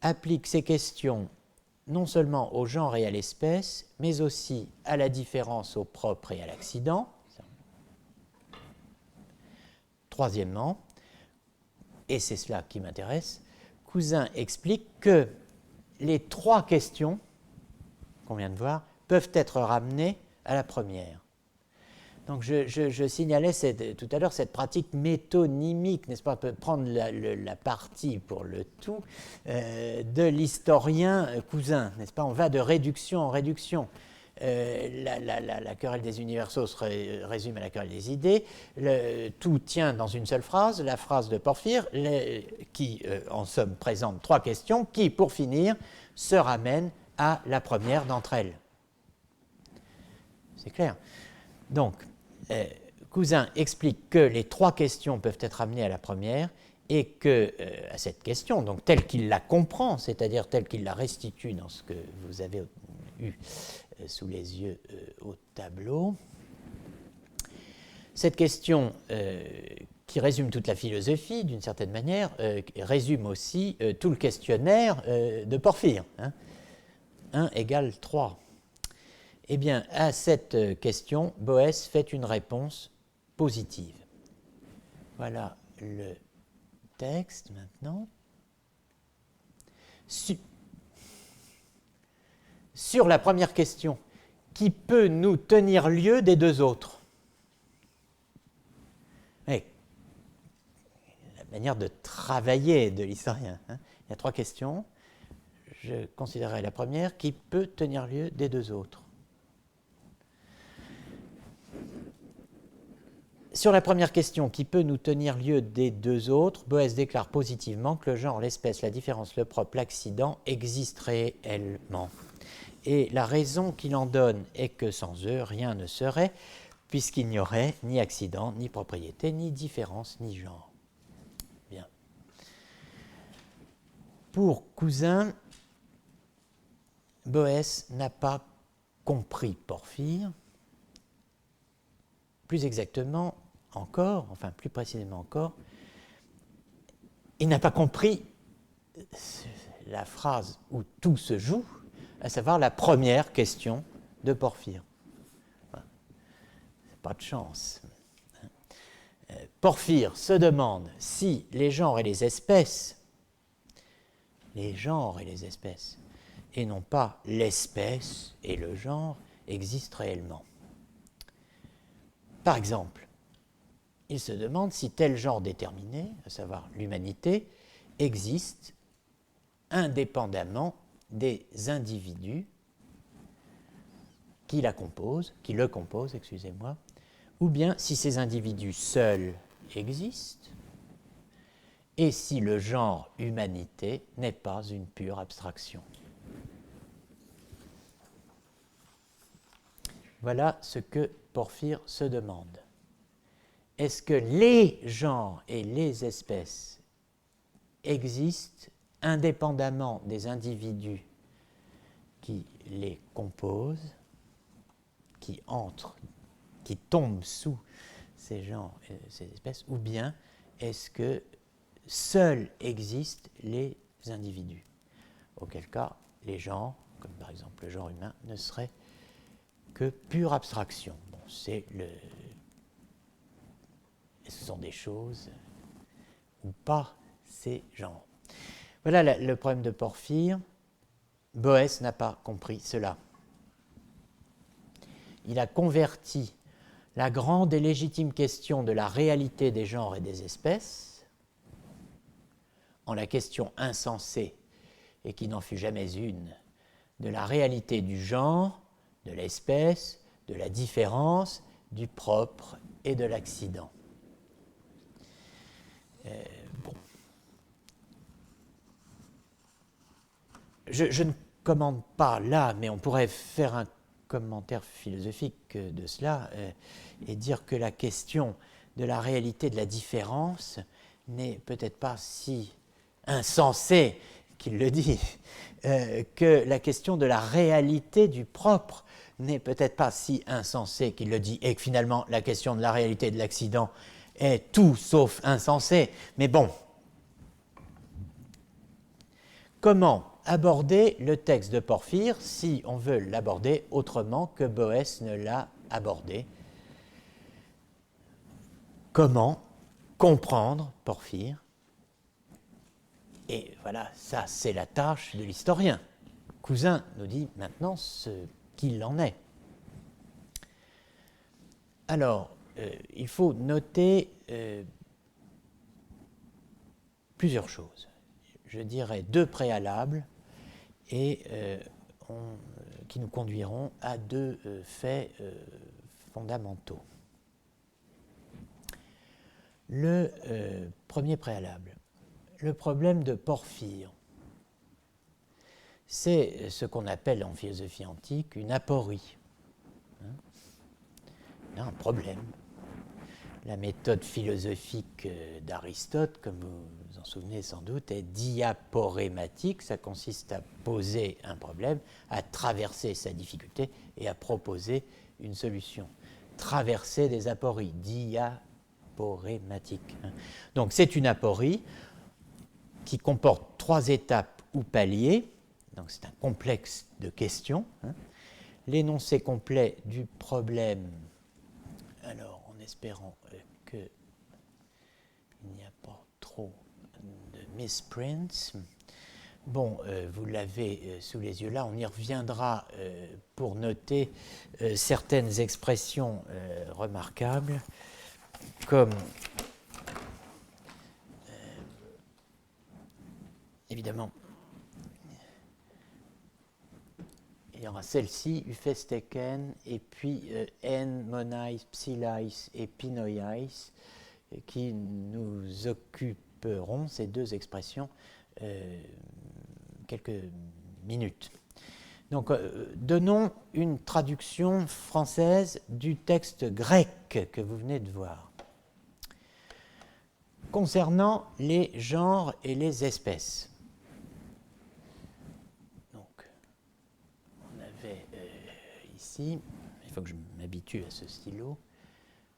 applique ces questions non seulement au genre et à l'espèce, mais aussi à la différence au propre et à l'accident. Troisièmement, et c'est cela qui m'intéresse, Cousin explique que les trois questions qu'on vient de voir peuvent être ramenées à la première. Donc je signalais tout à l'heure cette pratique métonymique, n'est-ce pas, prendre la partie pour le tout de l'historien Cousin, n'est-ce pas, on va de réduction en réduction. La querelle des universaux se résume à la querelle des idées, tout tient dans une seule phrase, la phrase de Porphyre, qui en somme présente trois questions, qui pour finir se ramènent à la première d'entre elles. C'est clair. Donc, Cousin explique que les trois questions peuvent être amenées à la première et que à cette question, donc telle qu'il la comprend, c'est-à-dire telle qu'il la restitue dans ce que vous avez eu sous les yeux au tableau, cette question qui résume toute la philosophie d'une certaine manière, résume aussi tout le questionnaire de Porphyre. 1 égale 3. Eh bien, à cette question, Boès fait une réponse positive. Voilà le texte maintenant. Sur la première question, qui peut nous tenir lieu des deux autres? La manière de travailler de l'historien. Il y a trois questions. Je considérerai la première, qui peut tenir lieu des deux autres? Sur la première question, qui peut nous tenir lieu des deux autres, Boès déclare positivement que le genre, l'espèce, la différence, le propre, l'accident existent réellement. Et la raison qu'il en donne est que sans eux, rien ne serait, puisqu'il n'y aurait ni accident, ni propriété, ni différence, ni genre. Bien. Pour Cousin, Boès n'a pas compris Porphyre. Plus exactement encore, enfin plus précisément encore, il n'a pas compris la phrase où tout se joue, à savoir la première question de Porphyre. Pas de chance. Porphyre se demande si les genres et les espèces, et non pas l'espèce et le genre, existent réellement. Par exemple, il se demande si tel genre déterminé, à savoir l'humanité, existe indépendamment des individus qui le composent, ou bien si ces individus seuls existent, et si le genre humanité n'est pas une pure abstraction. Voilà ce que Porphyre se demande. Est-ce que les genres et les espèces existent indépendamment des individus qui les composent, qui tombent sous ces genres et ces espèces, ou bien est-ce que seuls existent les individus? Auquel cas, les genres comme par exemple le genre humain, ne serait que pure abstraction. Bon, ce sont des choses ou pas ces genres. Voilà le problème de Porphyre. Boès n'a pas compris cela. Il a converti la grande et légitime question de la réalité des genres et des espèces en la question insensée, et qui n'en fut jamais une, de la réalité du genre, de l'espèce, de la différence, du propre et de l'accident. Bon. Je ne commande pas là, mais on pourrait faire un commentaire philosophique de cela et dire que la question de la réalité de la différence n'est peut-être pas si insensée qu'il le dit, que la question de la réalité du propre n'est peut-être pas si insensée qu'il le dit, et que finalement la question de la réalité de l'accident est tout sauf insensée. Mais bon, comment aborder le texte de Porphyre si on veut l'aborder autrement que Boès ne l'a abordé? Comment comprendre Porphyre? Et voilà, ça c'est la tâche de l'historien. Cousin nous dit maintenant ce qu'il en est. Alors, il faut noter plusieurs choses. Je dirais deux préalables et qui nous conduiront à deux faits fondamentaux. Le premier préalable, le problème de Porphyre, c'est ce qu'on appelle en philosophie antique une aporie. Il y a un problème. La méthode philosophique d'Aristote, comme vous vous en souvenez sans doute, est diaporématique. Ça consiste à poser un problème, à traverser sa difficulté et à proposer une solution. Traverser des apories, diaporématique. Donc c'est une aporie qui comporte trois étapes ou paliers. Donc c'est un complexe de questions. L'énoncé complet du problème, alors en espérant qu'il n'y a pas trop de misprints. Bon, vous l'avez sous les yeux là, on y reviendra pour noter certaines expressions remarquables, comme évidemment, il y aura celle-ci, Uphesteken, et puis En, Monais, Psilais et Pinoiais, qui nous occuperont, ces deux expressions, quelques minutes. Donc, donnons une traduction française du texte grec que vous venez de voir. Concernant les genres et les espèces. Ici, il faut que je m'habitue à ce stylo,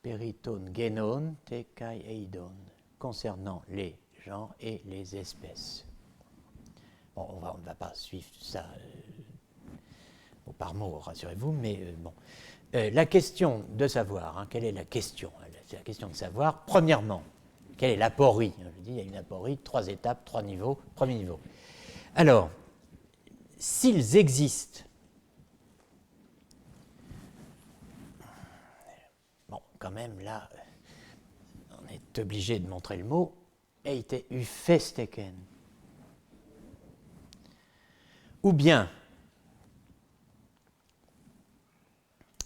periton genon te kai eidon, concernant les genres et les espèces. Bon, on ne va pas suivre ça mot par mot, rassurez-vous, mais bon. La question de savoir, quelle est la question? C'est la question de savoir, premièrement, quelle est l'aporie? Je dis, il y a une aporie, 3 étapes, 3 niveaux, premier niveau. Alors, s'ils existent, quand même, là, on est obligé de montrer le mot, eite uphesteken. Ou bien,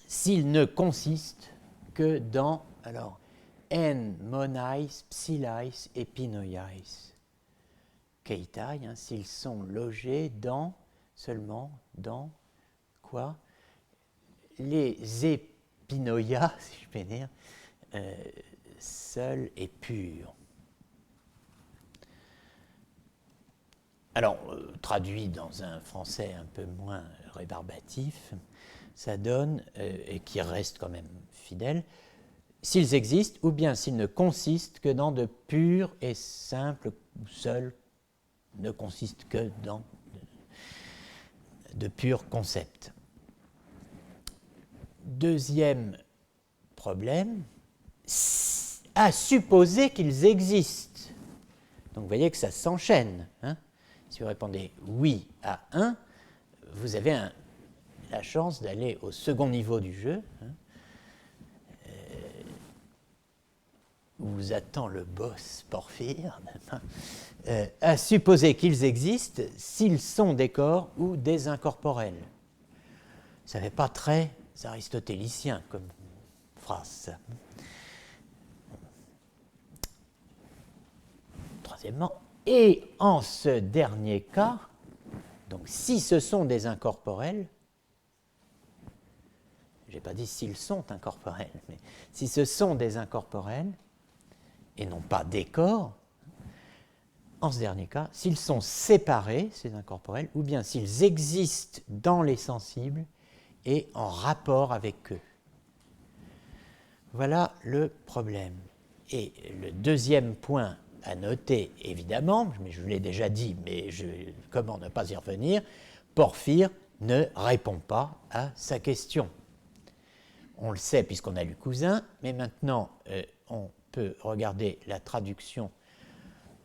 s'il ne consiste que dans, alors, en, monais, psilais et pinoiais. Keitai, s'ils sont logés dans, seulement dans, quoi? Les Pinoia, si je puis dire, seul et pur. Alors, traduit dans un français un peu moins rébarbatif, ça donne, et qui reste quand même fidèle, s'ils existent ou bien s'ils ne consistent que dans de purs et simples, ou seuls ne consistent que dans de pur concept. Deuxième problème, à supposer qu'ils existent. Donc vous voyez que ça s'enchaîne. Hein. Si vous répondez oui à 1, vous avez la chance d'aller au second niveau du jeu, hein, où vous attend le boss Porphyre, à supposer qu'ils existent s'ils sont des corps ou des incorporels. Ça n'est pas très aristotélicien comme phrase, ça. Troisièmement, et en ce dernier cas, donc si ce sont des incorporels, je n'ai pas dit s'ils sont incorporels, mais si ce sont des incorporels, et non pas des corps, en ce dernier cas, s'ils sont séparés, ces incorporels, ou bien s'ils existent dans les sensibles et en rapport avec eux. Voilà le problème. Et le deuxième point à noter, évidemment, mais je vous l'ai déjà dit, mais comment ne pas y revenir, Porphyre ne répond pas à sa question. On le sait puisqu'on a lu Cousin, mais maintenant on peut regarder la traduction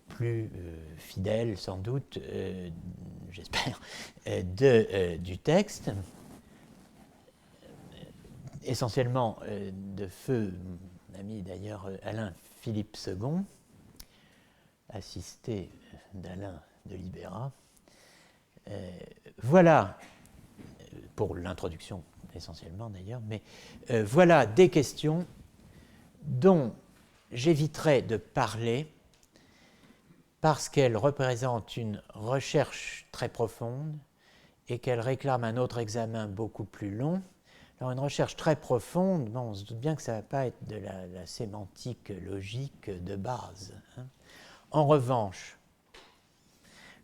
plus fidèle, sans doute, j'espère, du texte, essentiellement de feu, mon ami d'ailleurs Alain Philippe II, assisté d'Alain de Libera. Voilà, pour l'introduction essentiellement d'ailleurs, mais voilà des questions dont j'éviterai de parler parce qu'elles représentent une recherche très profonde et qu'elles réclament un autre examen beaucoup plus long. Alors une recherche très profonde, bon, on se doute bien que ça ne va pas être de la sémantique logique de base. Hein. En revanche,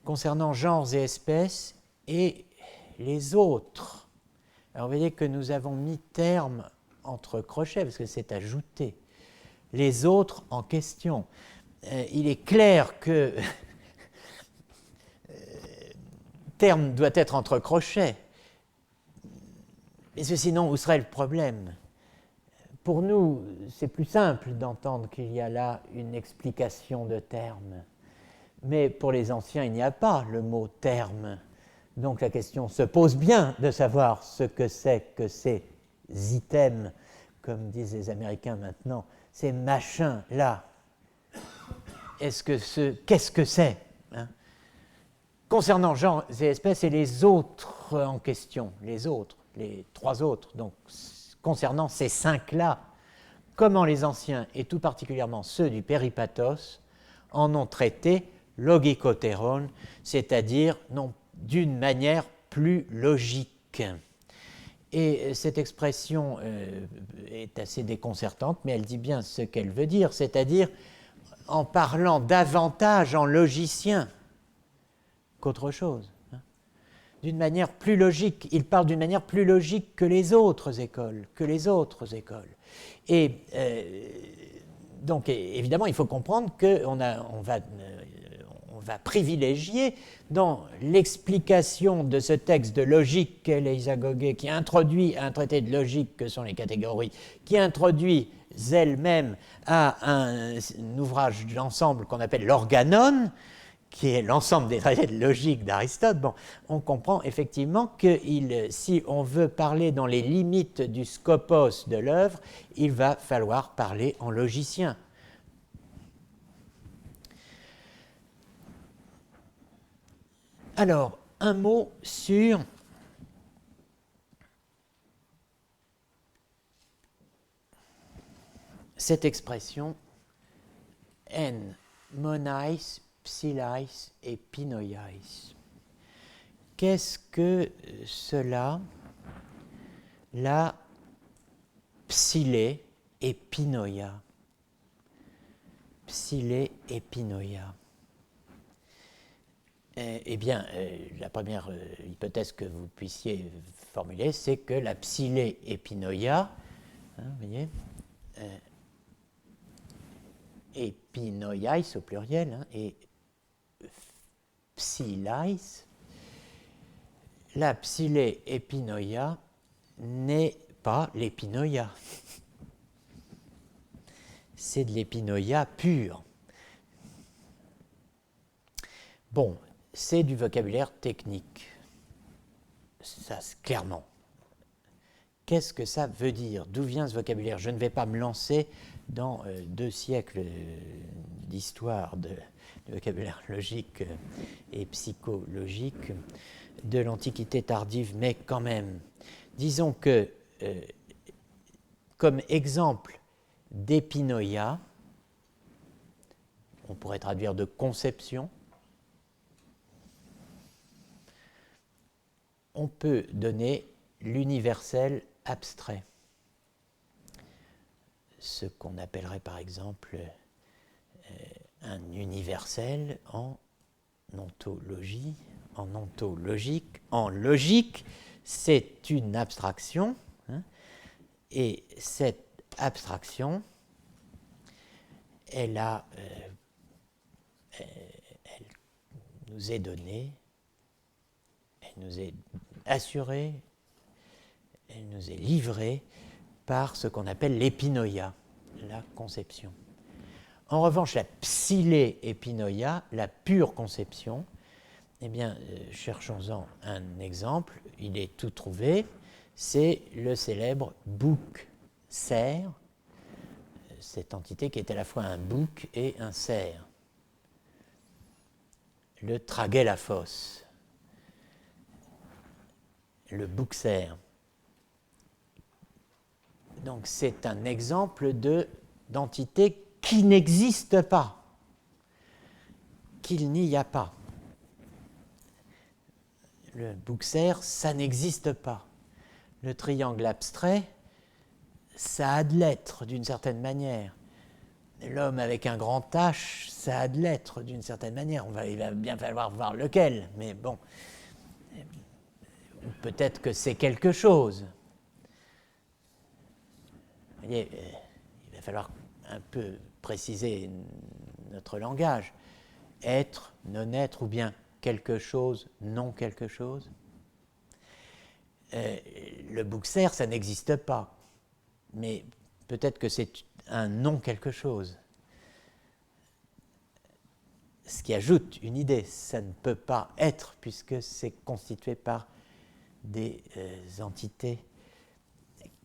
concernant genres et espèces et les autres, alors vous voyez que nous avons mis terme entre crochets, parce que c'est ajouté, les autres en question. Il est clair que terme doit être entre crochets, mais sinon, où serait le problème? Pour nous, c'est plus simple d'entendre qu'il y a là une explication de terme. Mais pour les anciens, il n'y a pas le mot terme. Donc la question se pose bien de savoir ce que c'est que ces items, comme disent les Américains maintenant, ces machins-là. Qu'est-ce que c'est, hein? Concernant genres et espèces et les autres en question, les trois autres, donc concernant ces cinq-là, comment les anciens, et tout particulièrement ceux du Péripathos, en ont traité logikotéron, c'est-à-dire d'une manière plus logique. Et cette expression est assez déconcertante, mais elle dit bien ce qu'elle veut dire, c'est-à-dire en parlant davantage en logicien qu'autre chose. D'une manière plus logique, il parle d'une manière plus logique que les autres écoles, Et donc, évidemment, il faut comprendre qu'on va privilégier dans l'explication de ce texte de logique qu'est l'Eisagogé, qui introduit un traité de logique que sont les catégories, qui introduit elle-même à un ouvrage d'ensemble qu'on appelle l'Organon, qui est l'ensemble des traités de logique d'Aristote. Bon, on comprend effectivement que si on veut parler dans les limites du scopos de l'œuvre, il va falloir parler en logicien. Alors, un mot sur cette expression en monais, psilais et pinoiais. Qu'est-ce que cela, la psilé et pinoia? Psilé et pinoia. Eh bien, la première hypothèse que vous puissiez formuler, c'est que la psilé et pinoia, hein, vous voyez, et pinoiais au pluriel, hein, et psilais, la psilé-épinoïa n'est pas l'épinoïa. C'est de l'épinoïa pure. Bon, c'est du vocabulaire technique. Ça, clairement. Qu'est-ce que ça veut dire? D'où vient ce vocabulaire? Je ne vais pas me lancer dans 2 siècles d'histoire du vocabulaire logique et psychologique de l'Antiquité tardive, mais quand même, disons que, comme exemple d'épinoïa, on pourrait traduire de conception, on peut donner l'universel abstrait, ce qu'on appellerait par exemple un universel en ontologie, en ontologique. En logique, c'est une abstraction, hein, et cette abstraction, elle nous est donnée, elle nous est assurée, elle nous est livrée par ce qu'on appelle l'épinoïa, la conception. En revanche, la psilé-épinoïa, la pure conception, eh bien, cherchons-en un exemple, il est tout trouvé, c'est le célèbre bouc cerf, cette entité qui est à la fois un bouc et un cerf. Le tragélaphos, le bouc cerf. Donc c'est un exemple d'entité qui n'existe pas, qu'il n'y a pas. Le bouc cerf, ça n'existe pas. Le triangle abstrait, ça a de l'être d'une certaine manière. L'homme avec un grand H, ça a de l'être d'une certaine manière. Il va bien falloir voir lequel, mais bon, peut-être que c'est quelque chose. Vous voyez, il va falloir un peu préciser notre langage. Être, non-être, ou bien quelque chose, non quelque chose. Le bouc cerf, ça n'existe pas, mais peut-être que c'est un non quelque chose. Ce qui ajoute une idée, ça ne peut pas être, puisque c'est constitué par des entités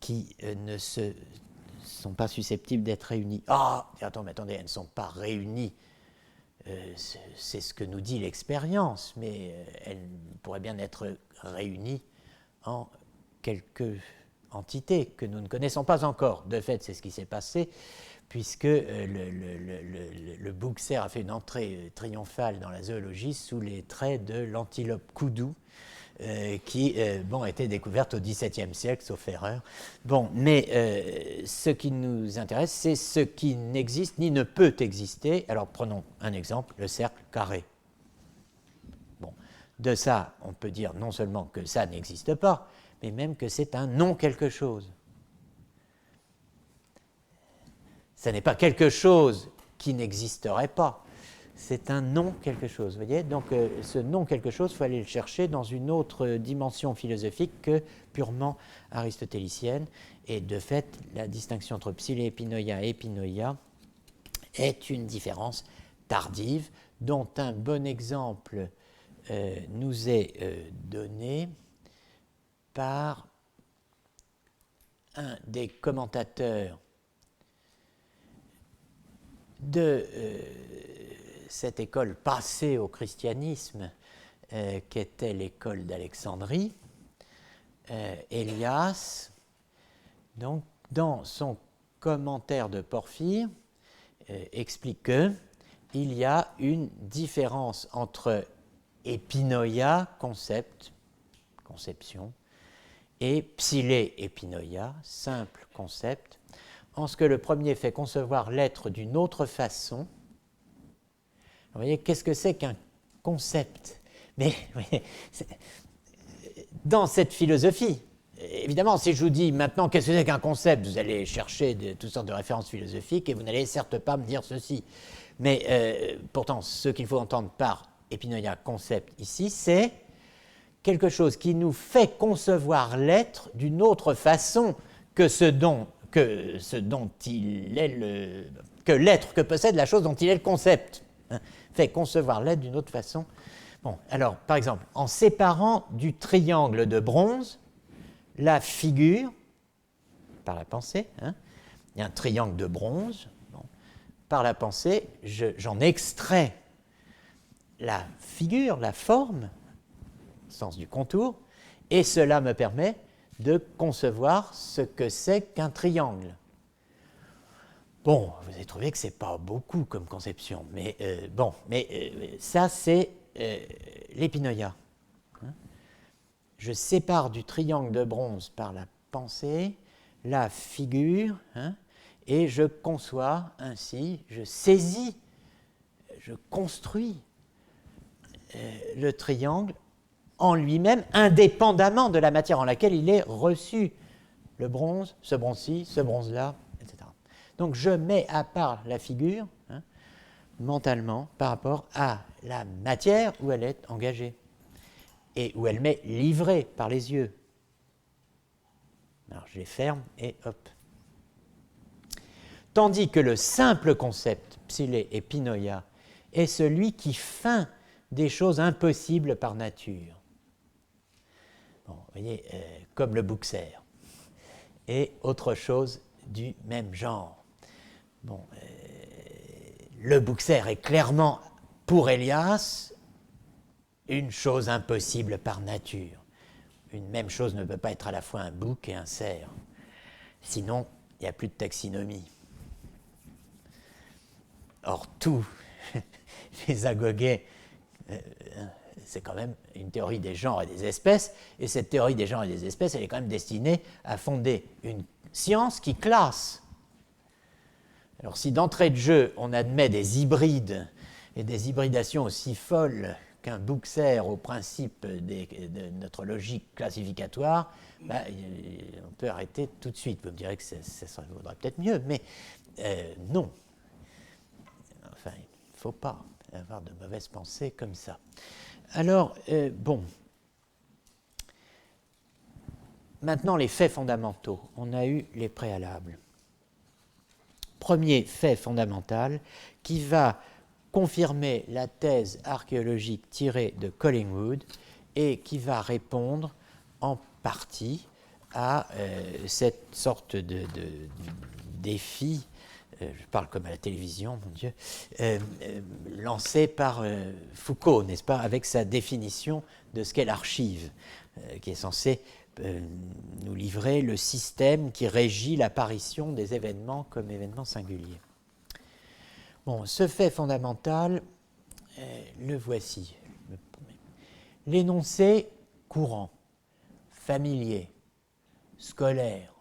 qui ne sont pas susceptibles d'être réunies. Ah, attends, mais attendez, elles ne sont pas réunies. C'est ce que nous dit l'expérience, mais elles pourraient bien être réunies en quelques entités que nous ne connaissons pas encore. De fait, c'est ce qui s'est passé, puisque le bouc cerf a fait une entrée triomphale dans la zoologie sous les traits de l'antilope koudou, qui était découverte au XVIIe siècle, sauf erreur. Bon, mais ce qui nous intéresse, c'est ce qui n'existe ni ne peut exister. Alors prenons un exemple, le cercle carré. Bon, de ça, on peut dire non seulement que ça n'existe pas, mais même que c'est un non quelque chose. Ce n'est pas quelque chose qui n'existerait pas. C'est un non quelque chose, vous voyez. Donc ce non quelque chose, il faut aller le chercher dans une autre dimension philosophique que purement aristotélicienne. Et de fait, la distinction entre psilé-épinoïa et épinoïa est une différence tardive, dont un bon exemple nous est donné par un des commentateurs de cette école passée au christianisme, qu'était l'école d'Alexandrie, Élias, donc, dans son commentaire de Porphyre, explique qu'il y a une différence entre épinoïa, concept, conception, et psilé-épinoïa, simple concept, en ce que le premier fait concevoir l'être d'une autre façon. Vous voyez, qu'est-ce que c'est qu'un concept? Mais dans cette philosophie, évidemment, si je vous dis maintenant qu'est-ce que c'est qu'un concept, vous allez chercher toutes sortes de références philosophiques et vous n'allez certes pas me dire ceci. Mais pourtant, ce qu'il faut entendre par épinoïa concept ici, c'est quelque chose qui nous fait concevoir l'être d'une autre façon que que l'être que possède la chose dont il est le concept, hein, fait concevoir l'être d'une autre façon. Bon, alors, par exemple, en séparant du triangle de bronze la figure par la pensée, hein, il y a un triangle de bronze, bon, par la pensée, j'en extrais la figure, la forme, au sens du contour, et cela me permet de concevoir ce que c'est qu'un triangle. Bon, vous avez trouvé que ce n'est pas beaucoup comme conception, mais ça c'est l'épinoïa. Hein. Je sépare du triangle de bronze par la pensée, la figure, hein, et je conçois ainsi, je saisis, je construis le triangle en lui-même, indépendamment de la matière en laquelle il est reçu. Le bronze, ce bronze-ci, ce bronze-là, etc. Donc je mets à part la figure, hein, mentalement, par rapport à la matière où elle est engagée et où elle m'est livrée par les yeux. Alors je les ferme et hop. Tandis que le simple concept, psilé et pinoïa, est celui qui feint des choses impossibles par nature. Bon, vous voyez, comme le Buxer, et autre chose du même genre. Bon, le Buxer est clairement, pour Elias, une chose impossible par nature. Une même chose ne peut pas être à la fois un bouc et un cerf. Sinon, il n'y a plus de taxinomie. Or, tous les agogais, c'est quand même une théorie des genres et des espèces, et cette théorie des genres et des espèces, elle est quand même destinée à fonder une science qui classe. Alors si d'entrée de jeu, on admet des hybrides et des hybridations aussi folles qu'un Buxer au principe de notre logique classificatoire, on peut arrêter tout de suite. Vous me direz que ça vaudrait peut-être mieux, mais non. Enfin, il ne faut pas avoir de mauvaises pensées comme ça. Alors, bon. Maintenant, les faits fondamentaux. On a eu les préalables. Premier fait fondamental qui va confirmer la thèse archéologique tirée de Collingwood et qui va répondre en partie à cette sorte de défi, je parle comme à la télévision, mon Dieu, lancé par Foucault, n'est-ce pas, avec sa définition de ce qu'est l'archive, qui est censée nous livrer le système qui régit l'apparition des événements comme événements singuliers. Bon, ce fait fondamental, le voici. L'énoncé courant, familier, scolaire,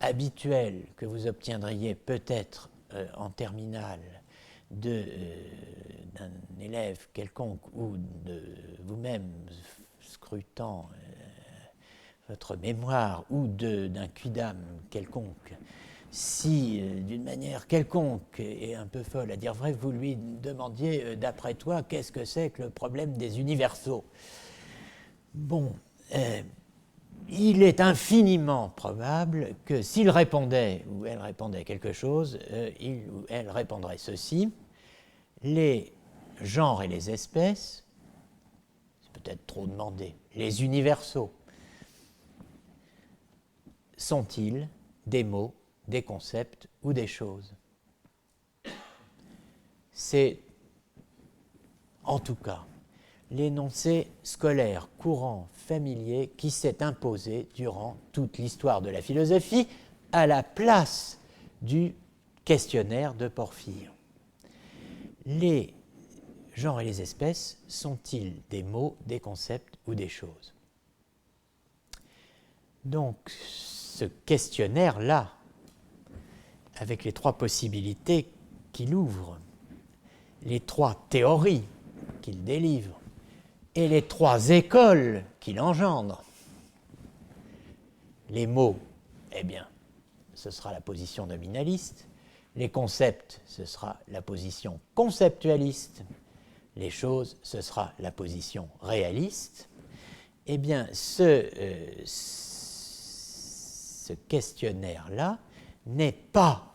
habituel que vous obtiendriez peut-être en terminale d'un élève quelconque ou de vous-même scrutant votre mémoire ou d'un quidam quelconque, si d'une manière quelconque et un peu folle à dire vrai, vous lui demandiez d'après toi qu'est-ce que c'est que le problème des universaux. Bon, il est infiniment probable que s'il répondait ou elle répondait quelque chose, il ou elle répondrait ceci: les genres et les espèces, c'est peut-être trop demandé, les universaux, sont-ils des mots, des concepts ou des choses? C'est, en tout cas, l'énoncé scolaire, courant, familier qui s'est imposé durant toute l'histoire de la philosophie à la place du questionnaire de Porphyre. Les genres et les espèces sont-ils des mots, des concepts ou des choses? Donc, ce questionnaire-là, avec les trois possibilités qu'il ouvre, les trois théories qu'il délivre et les trois écoles qu'il engendre, les mots, eh bien, ce sera la position nominaliste, les concepts, ce sera la position conceptualiste, les choses, ce sera la position réaliste, eh bien, ce questionnaire-là n'est pas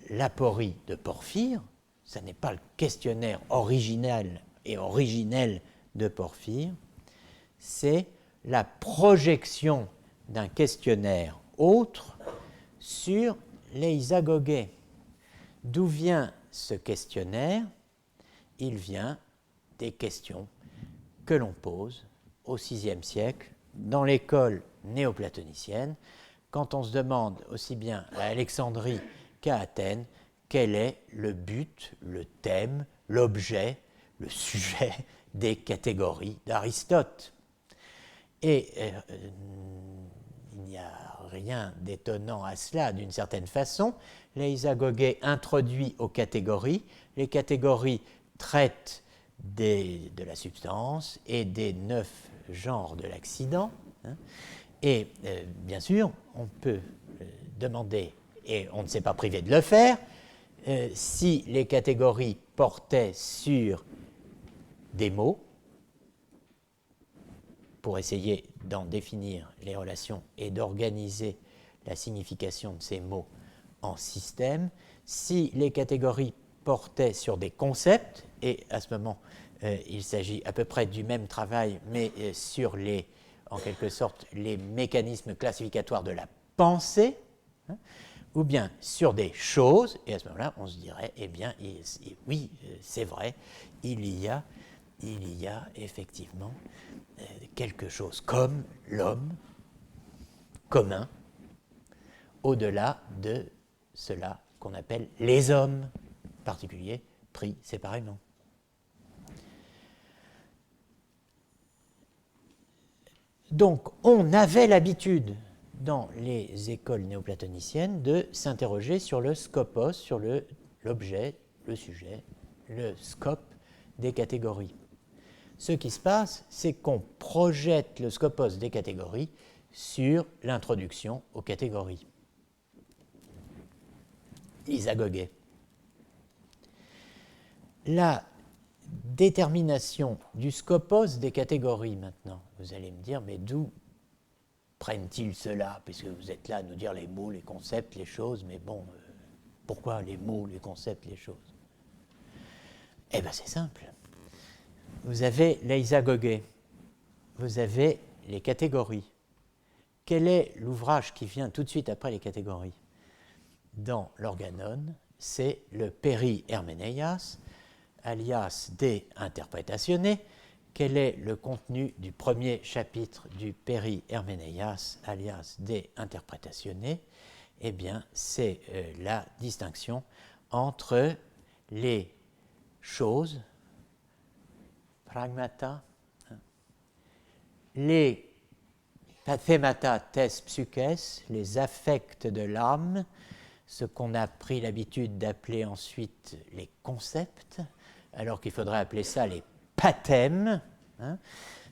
l'aporie de Porphyre, ce n'est pas le questionnaire original et originel de Porphyre, c'est la projection d'un questionnaire autre sur les Isagogues. D'où vient ce questionnaire? Il vient des questions que l'on pose au VIe siècle dans l'école néoplatonicienne, quand on se demande aussi bien à Alexandrie qu'à Athènes quel est le but, le thème, l'objet, le sujet des catégories d'Aristote. Et il n'y a rien d'étonnant à cela d'une certaine façon. Les Isagogues introduit aux catégories. Les catégories traitent de la substance et des 9 genres de l'accident. Et bien sûr, on peut demander, et on ne s'est pas privé de le faire, si les catégories portaient sur des mots, pour essayer d'en définir les relations et d'organiser la signification de ces mots en système, si les catégories portaient sur des concepts, et à ce moment, il s'agit à peu près du même travail, mais sur les, en quelque sorte, les mécanismes classificatoires de la pensée, ou bien sur des choses, et à ce moment-là, on se dirait, eh bien, oui, c'est vrai, il y a effectivement quelque chose comme l'homme commun, au-delà de cela qu'on appelle les hommes particuliers pris séparément. Donc, on avait l'habitude dans les écoles néoplatoniciennes de s'interroger sur le skopos, sur l'objet, le sujet, le scope des catégories. Ce qui se passe, c'est qu'on projette le skopos des catégories sur l'introduction aux catégories. Isagogues. La détermination du skopos des catégories maintenant, vous allez me dire, mais d'où prennent-ils cela? Puisque vous êtes là à nous dire les mots, les concepts, les choses, mais bon, pourquoi les mots, les concepts, les choses? Eh bien, c'est simple. Vous avez les isagogues, vous avez les catégories. Quel est l'ouvrage qui vient tout de suite après les catégories? Dans l'Organon, c'est le Peri Hermeneias, alias De Interpretatione. Quel est le contenu du premier chapitre du Peri Hermeneias, alias De Interpretatione? Eh bien, c'est la distinction entre les choses, pragmata, les pathemata tes psyches, les affects de l'âme, ce qu'on a pris l'habitude d'appeler ensuite les concepts, alors qu'il faudrait appeler ça les pathèmes,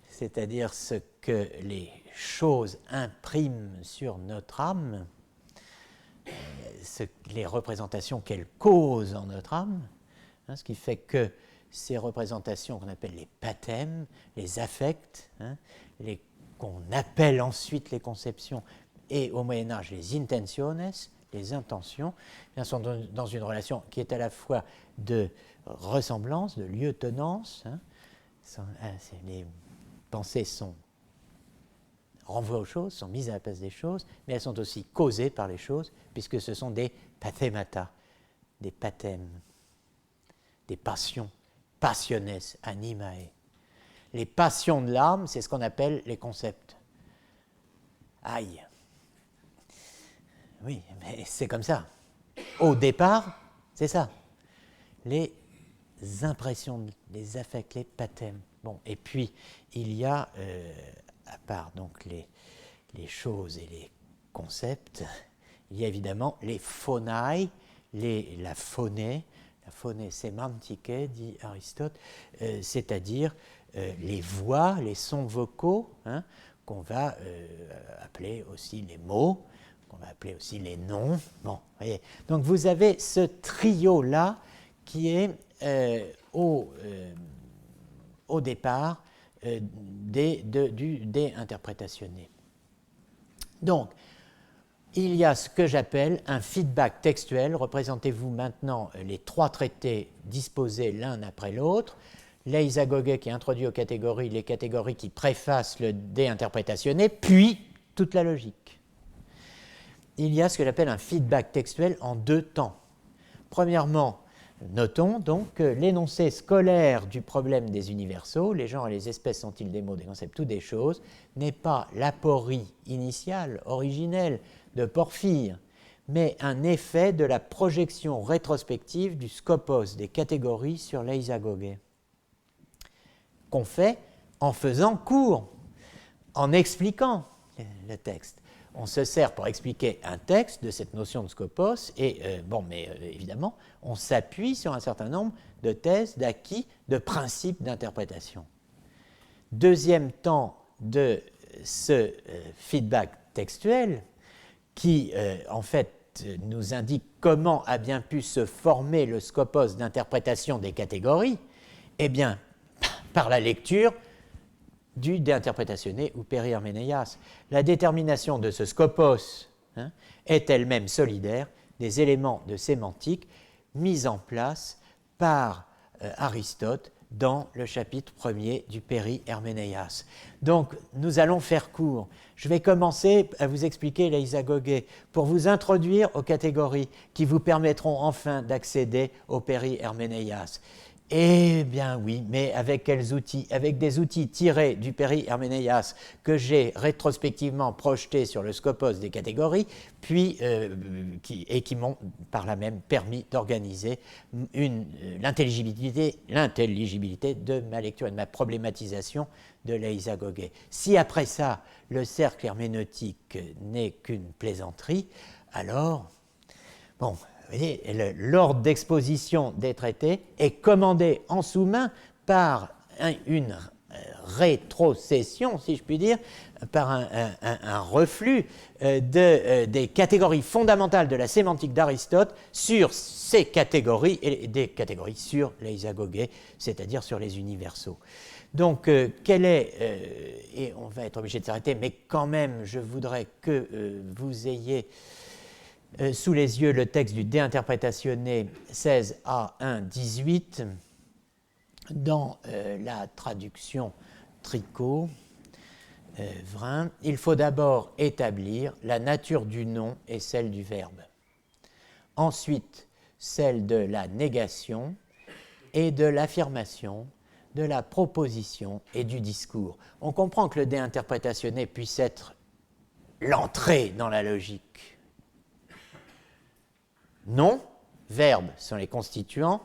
c'est-à-dire ce que les choses impriment sur notre âme, les représentations qu'elles causent en notre âme, ce qui fait que ces représentations qu'on appelle les pathèmes, les affects, qu'on appelle ensuite les conceptions, et au Moyen-Âge les intentiones, les intentions, sont dans une relation qui est à la fois de ressemblance, de lieu-tenance. Les pensées renvoient aux choses, sont mises à la place des choses, mais elles sont aussi causées par les choses, puisque ce sont des pathemata, des pathèmes, des passions, passiones, animae. Les passions de l'âme, c'est ce qu'on appelle les concepts. Aïe. Oui, mais c'est comme ça. Au départ, c'est ça. Les impressions, les affects, les pathèmes. Bon, et puis, il y a, à part donc les choses et les concepts, il y a évidemment les phonae, la phonée sémantique, dit Aristote, c'est-à-dire les voix, les sons vocaux, qu'on va appeler aussi les mots, qu'on va appeler aussi les noms. Bon, voyez. Donc vous avez ce trio-là qui est au départ du dé interprétationné. Donc, il y a ce que j'appelle un feedback textuel. Représentez-vous maintenant les trois traités disposés l'un après l'autre. L'Eisagoge qui introduit aux catégories les catégories qui préfacent le dé interprétationné, puis toute la logique. Il y a ce que j'appelle un feedback textuel en deux temps. Premièrement, notons donc que l'énoncé scolaire du problème des universaux, les genres et les espèces sont-ils des mots, des concepts ou des choses, n'est pas l'aporie initiale, originelle de Porphyre, mais un effet de la projection rétrospective du scopos des catégories sur l'Eisagoge, qu'on fait en faisant cours, en expliquant le texte. On se sert pour expliquer un texte de cette notion de scopos et, évidemment, on s'appuie sur un certain nombre de thèses, d'acquis, de principes d'interprétation. Deuxième temps de ce feedback textuel qui, en fait, nous indique comment a bien pu se former le scopos d'interprétation des catégories, eh bien, par la lecture du dé interprétationné ou périherménéias. La détermination de ce scopos est elle-même solidaire des éléments de sémantique mis en place par Aristote dans le chapitre 1er du périherménéias. Donc, nous allons faire court. Je vais commencer à vous expliquer l'Eisagoge pour vous introduire aux catégories qui vous permettront enfin d'accéder au périherménéias. Eh bien oui, mais avec quels outils? Avec des outils tirés du périherménéias que j'ai rétrospectivement projetés sur le scopos des catégories, puis qui m'ont par là même permis d'organiser l'intelligibilité de ma lecture et de ma problématisation de l'Eisagoge. Si après ça, le cercle herméneutique n'est qu'une plaisanterie, alors, bon, vous voyez, l'ordre d'exposition des traités est commandé en sous-main par une rétrocession, si je puis dire, par un reflux des catégories fondamentales de la sémantique d'Aristote sur ces catégories et des catégories sur l'Eisagoge, c'est-à-dire sur les universaux. Donc, quel est, et on va être obligé de s'arrêter, mais quand même, je voudrais que vous ayez sous les yeux le texte du dé interprétationné 16A1-18 dans la traduction Tricot, Vrin. Il faut d'abord établir la nature du nom et celle du verbe. Ensuite, celle de la négation et de l'affirmation, de la proposition et du discours. On comprend que le dé interprétationné puisse être l'entrée dans la logique. Nom, verbe sont les constituants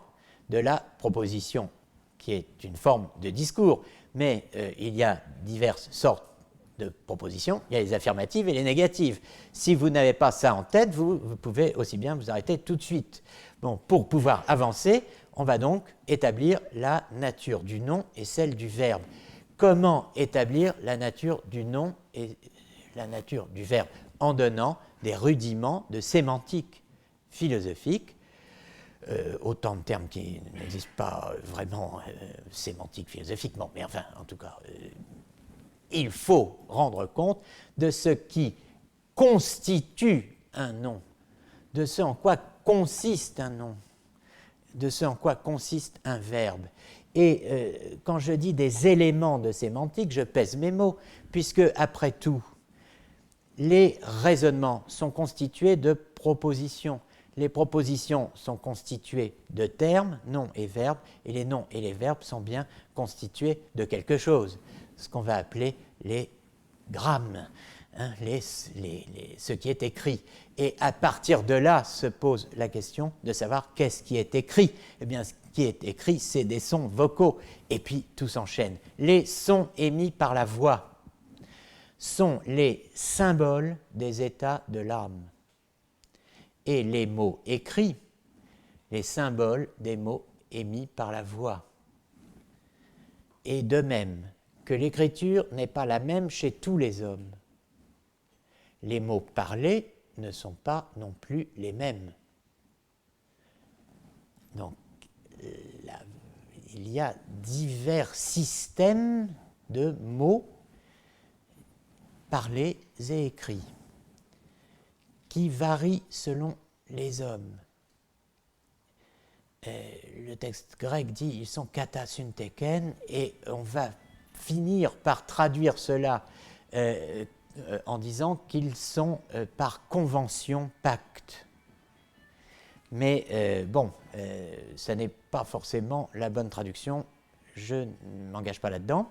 de la proposition, qui est une forme de discours. Mais il y a diverses sortes de propositions. Il y a les affirmatives et les négatives. Si vous n'avez pas ça en tête, vous pouvez aussi bien vous arrêter tout de suite. Bon, pour pouvoir avancer, on va donc établir la nature du nom et celle du verbe. Comment établir la nature du nom et la nature du verbe? En donnant des rudiments de sémantique philosophique, autant de termes qui n'existent pas vraiment sémantique philosophiquement, mais enfin, en tout cas, il faut rendre compte de ce qui constitue un nom, de ce en quoi consiste un nom, de ce en quoi consiste un verbe. Et quand je dis des éléments de sémantique, je pèse mes mots, puisque, après tout, les raisonnements sont constitués de propositions. Les propositions sont constituées de termes, noms et verbes, et les noms et les verbes sont bien constitués de quelque chose, ce qu'on va appeler les grammes, ce qui est écrit. Et à partir de là se pose la question de savoir qu'est-ce qui est écrit. Eh bien, ce qui est écrit, c'est des sons vocaux, et puis tout s'enchaîne. Les sons émis par la voix sont les symboles des états de l'âme. Et les mots écrits, les symboles des mots émis par la voix. Et de même que l'écriture n'est pas la même chez tous les hommes, les mots parlés ne sont pas non plus les mêmes. Donc, il y a divers systèmes de mots parlés et écrits qui varient selon les hommes. Le texte grec dit ils sont katasyntheken et on va finir par traduire cela en disant qu'ils sont par convention pacte. Mais ça n'est pas forcément la bonne traduction, je ne m'engage pas là-dedans.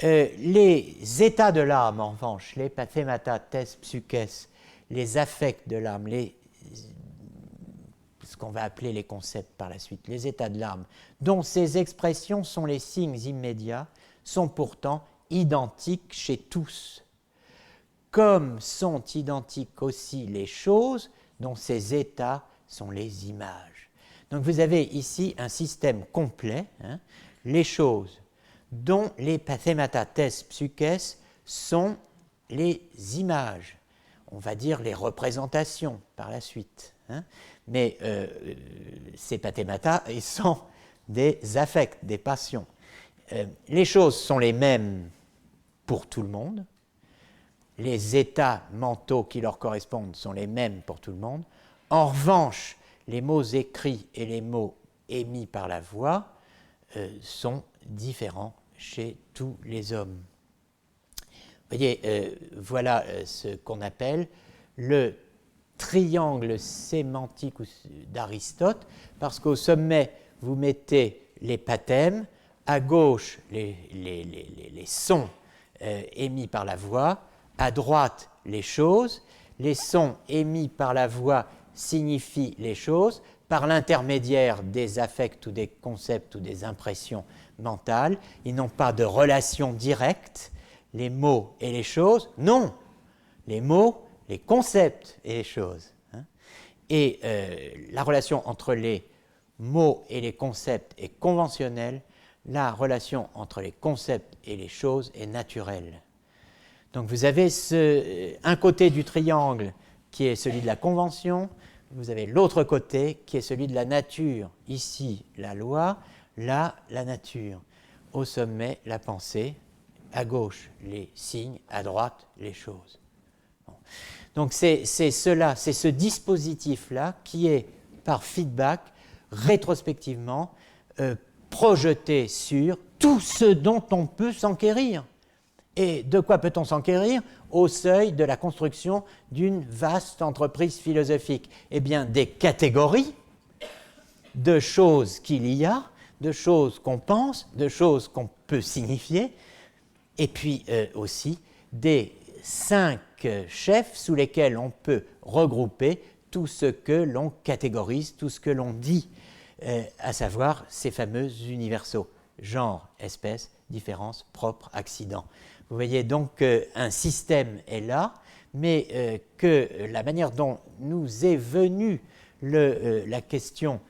Les états de l'âme, en revanche, les pathemata, tes, psyches, les affects de l'âme, ce qu'on va appeler les concepts par la suite, les états de l'âme, dont ces expressions sont les signes immédiats, sont pourtant identiques chez tous, comme sont identiques aussi les choses dont ces états sont les images. Donc vous avez ici un système complet, les choses dont les pathemata, tes, psyches sont les images, on va dire les représentations par la suite. Mais ces pathemata, ils sont des affects, des passions. Les choses sont les mêmes pour tout le monde, les états mentaux qui leur correspondent sont les mêmes pour tout le monde. En revanche, les mots écrits et les mots émis par la voix sont différents chez tous les hommes. Vous voyez, voilà ce qu'on appelle le triangle sémantique d'Aristote, parce qu'au sommet, vous mettez les pathèmes, à gauche, les sons émis par la voix, à droite, les choses. Les sons émis par la voix signifient les choses par l'intermédiaire des affects ou des concepts ou des impressions mentales. Ils n'ont pas de relation directe, les mots et les choses. Non, les mots, les concepts et les choses. Et la relation entre les mots et les concepts est conventionnelle, la relation entre les concepts et les choses est naturelle. Donc vous avez un côté du triangle qui est celui de la convention, vous avez l'autre côté qui est celui de la nature. Ici, la loi, là, la nature. Au sommet, la pensée, à gauche, les signes, à droite, les choses. Bon. Donc c'est cela, c'est ce dispositif-là qui est, par feedback, rétrospectivement, projeté sur tout ce dont on peut s'enquérir. Et de quoi peut-on s'enquérir au seuil de la construction d'une vaste entreprise philosophique? Eh bien, des catégories de choses qu'il y a, de choses qu'on pense, de choses qu'on peut signifier, et puis aussi des 5 chefs sous lesquels on peut regrouper tout ce que l'on catégorise, tout ce que l'on dit, à savoir ces fameux universaux, genre, espèce, différence, propre, accident. Vous voyez donc qu'un système est là, mais que la manière dont nous est venue la question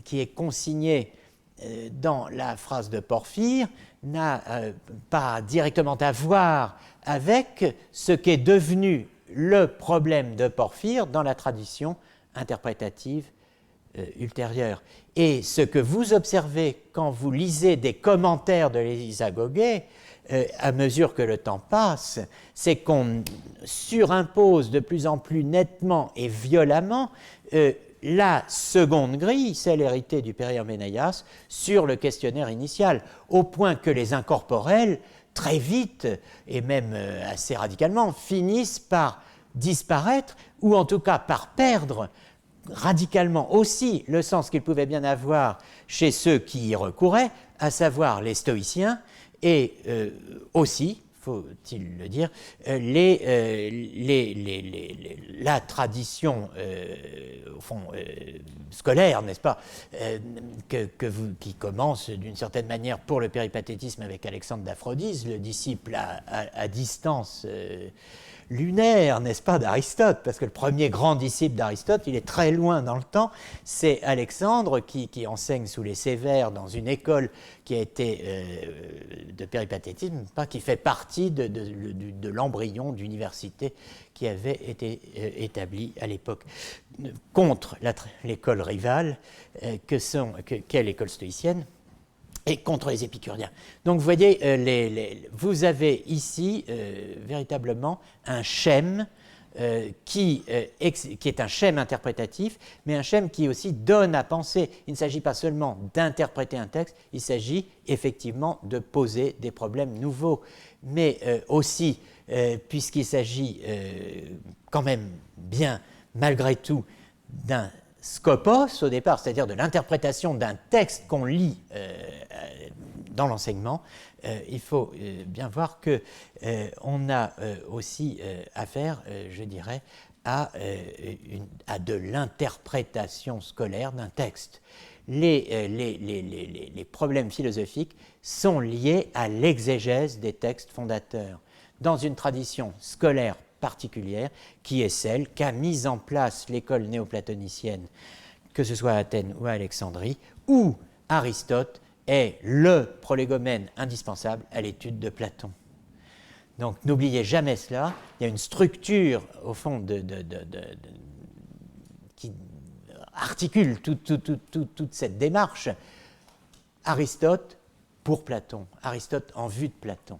qui est consignée dans la phrase de Porphyre n'a pas directement à voir avec ce qu'est devenu le problème de Porphyre dans la tradition interprétative ultérieure. Et ce que vous observez quand vous lisez des commentaires de l'Élisagogé, à mesure que le temps passe, c'est qu'on surimpose de plus en plus nettement et violemment la seconde grille, celle héritée du Périherménéas, sur le questionnaire initial, au point que les incorporels, très vite, et même assez radicalement, finissent par disparaître, ou en tout cas par perdre radicalement aussi le sens qu'ils pouvaient bien avoir chez ceux qui y recouraient, à savoir les stoïciens, et aussi, faut-il le dire, la tradition au fond scolaire, n'est-ce pas, qui commence d'une certaine manière pour le péripathétisme avec Alexandre d'Aphrodise, le disciple à distance lunaire, n'est-ce pas, d'Aristote, parce que le premier grand disciple d'Aristote, il est très loin dans le temps, c'est Alexandre qui enseigne sous les Sévères dans une école qui a été de péripathétisme, qui fait partie de l'embryon d'université qui avait été établi à l'époque contre l'école rivale, qu'est l'école stoïcienne. et contre les épicuriens. Donc vous voyez, vous avez ici véritablement un schème qui est un schème interprétatif, mais un schème qui aussi donne à penser. Il ne s'agit pas seulement d'interpréter un texte, il s'agit effectivement de poser des problèmes nouveaux, mais aussi, puisqu'il s'agit quand même bien, malgré tout, d'un scopos au départ, c'est-à-dire de l'interprétation d'un texte qu'on lit dans l'enseignement, il faut bien voir qu'on a aussi affaire, je dirais, à de l'interprétation scolaire d'un texte. Les problèmes philosophiques sont liés à l'exégèse des textes fondateurs, dans une tradition scolaire particulière qui est celle qu'a mise en place l'école néoplatonicienne, que ce soit à Athènes ou à Alexandrie, où Aristote est le prolégomène indispensable à l'étude de Platon. Donc n'oubliez jamais cela, il y a une structure au fond qui articule toute cette démarche. Aristote pour Platon, Aristote en vue de Platon.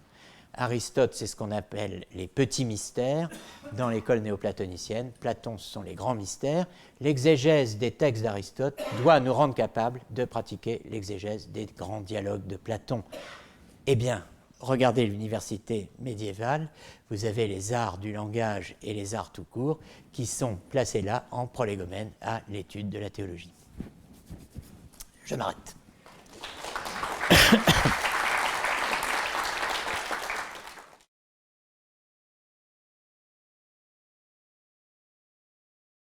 Aristote, c'est ce qu'on appelle les petits mystères dans l'école néoplatonicienne. Platon, ce sont les grands mystères. L'exégèse des textes d'Aristote doit nous rendre capables de pratiquer l'exégèse des grands dialogues de Platon. Eh bien, regardez l'université médiévale, vous avez les arts du langage et les arts tout court qui sont placés là en prolégomène à l'étude de la théologie. Je m'arrête.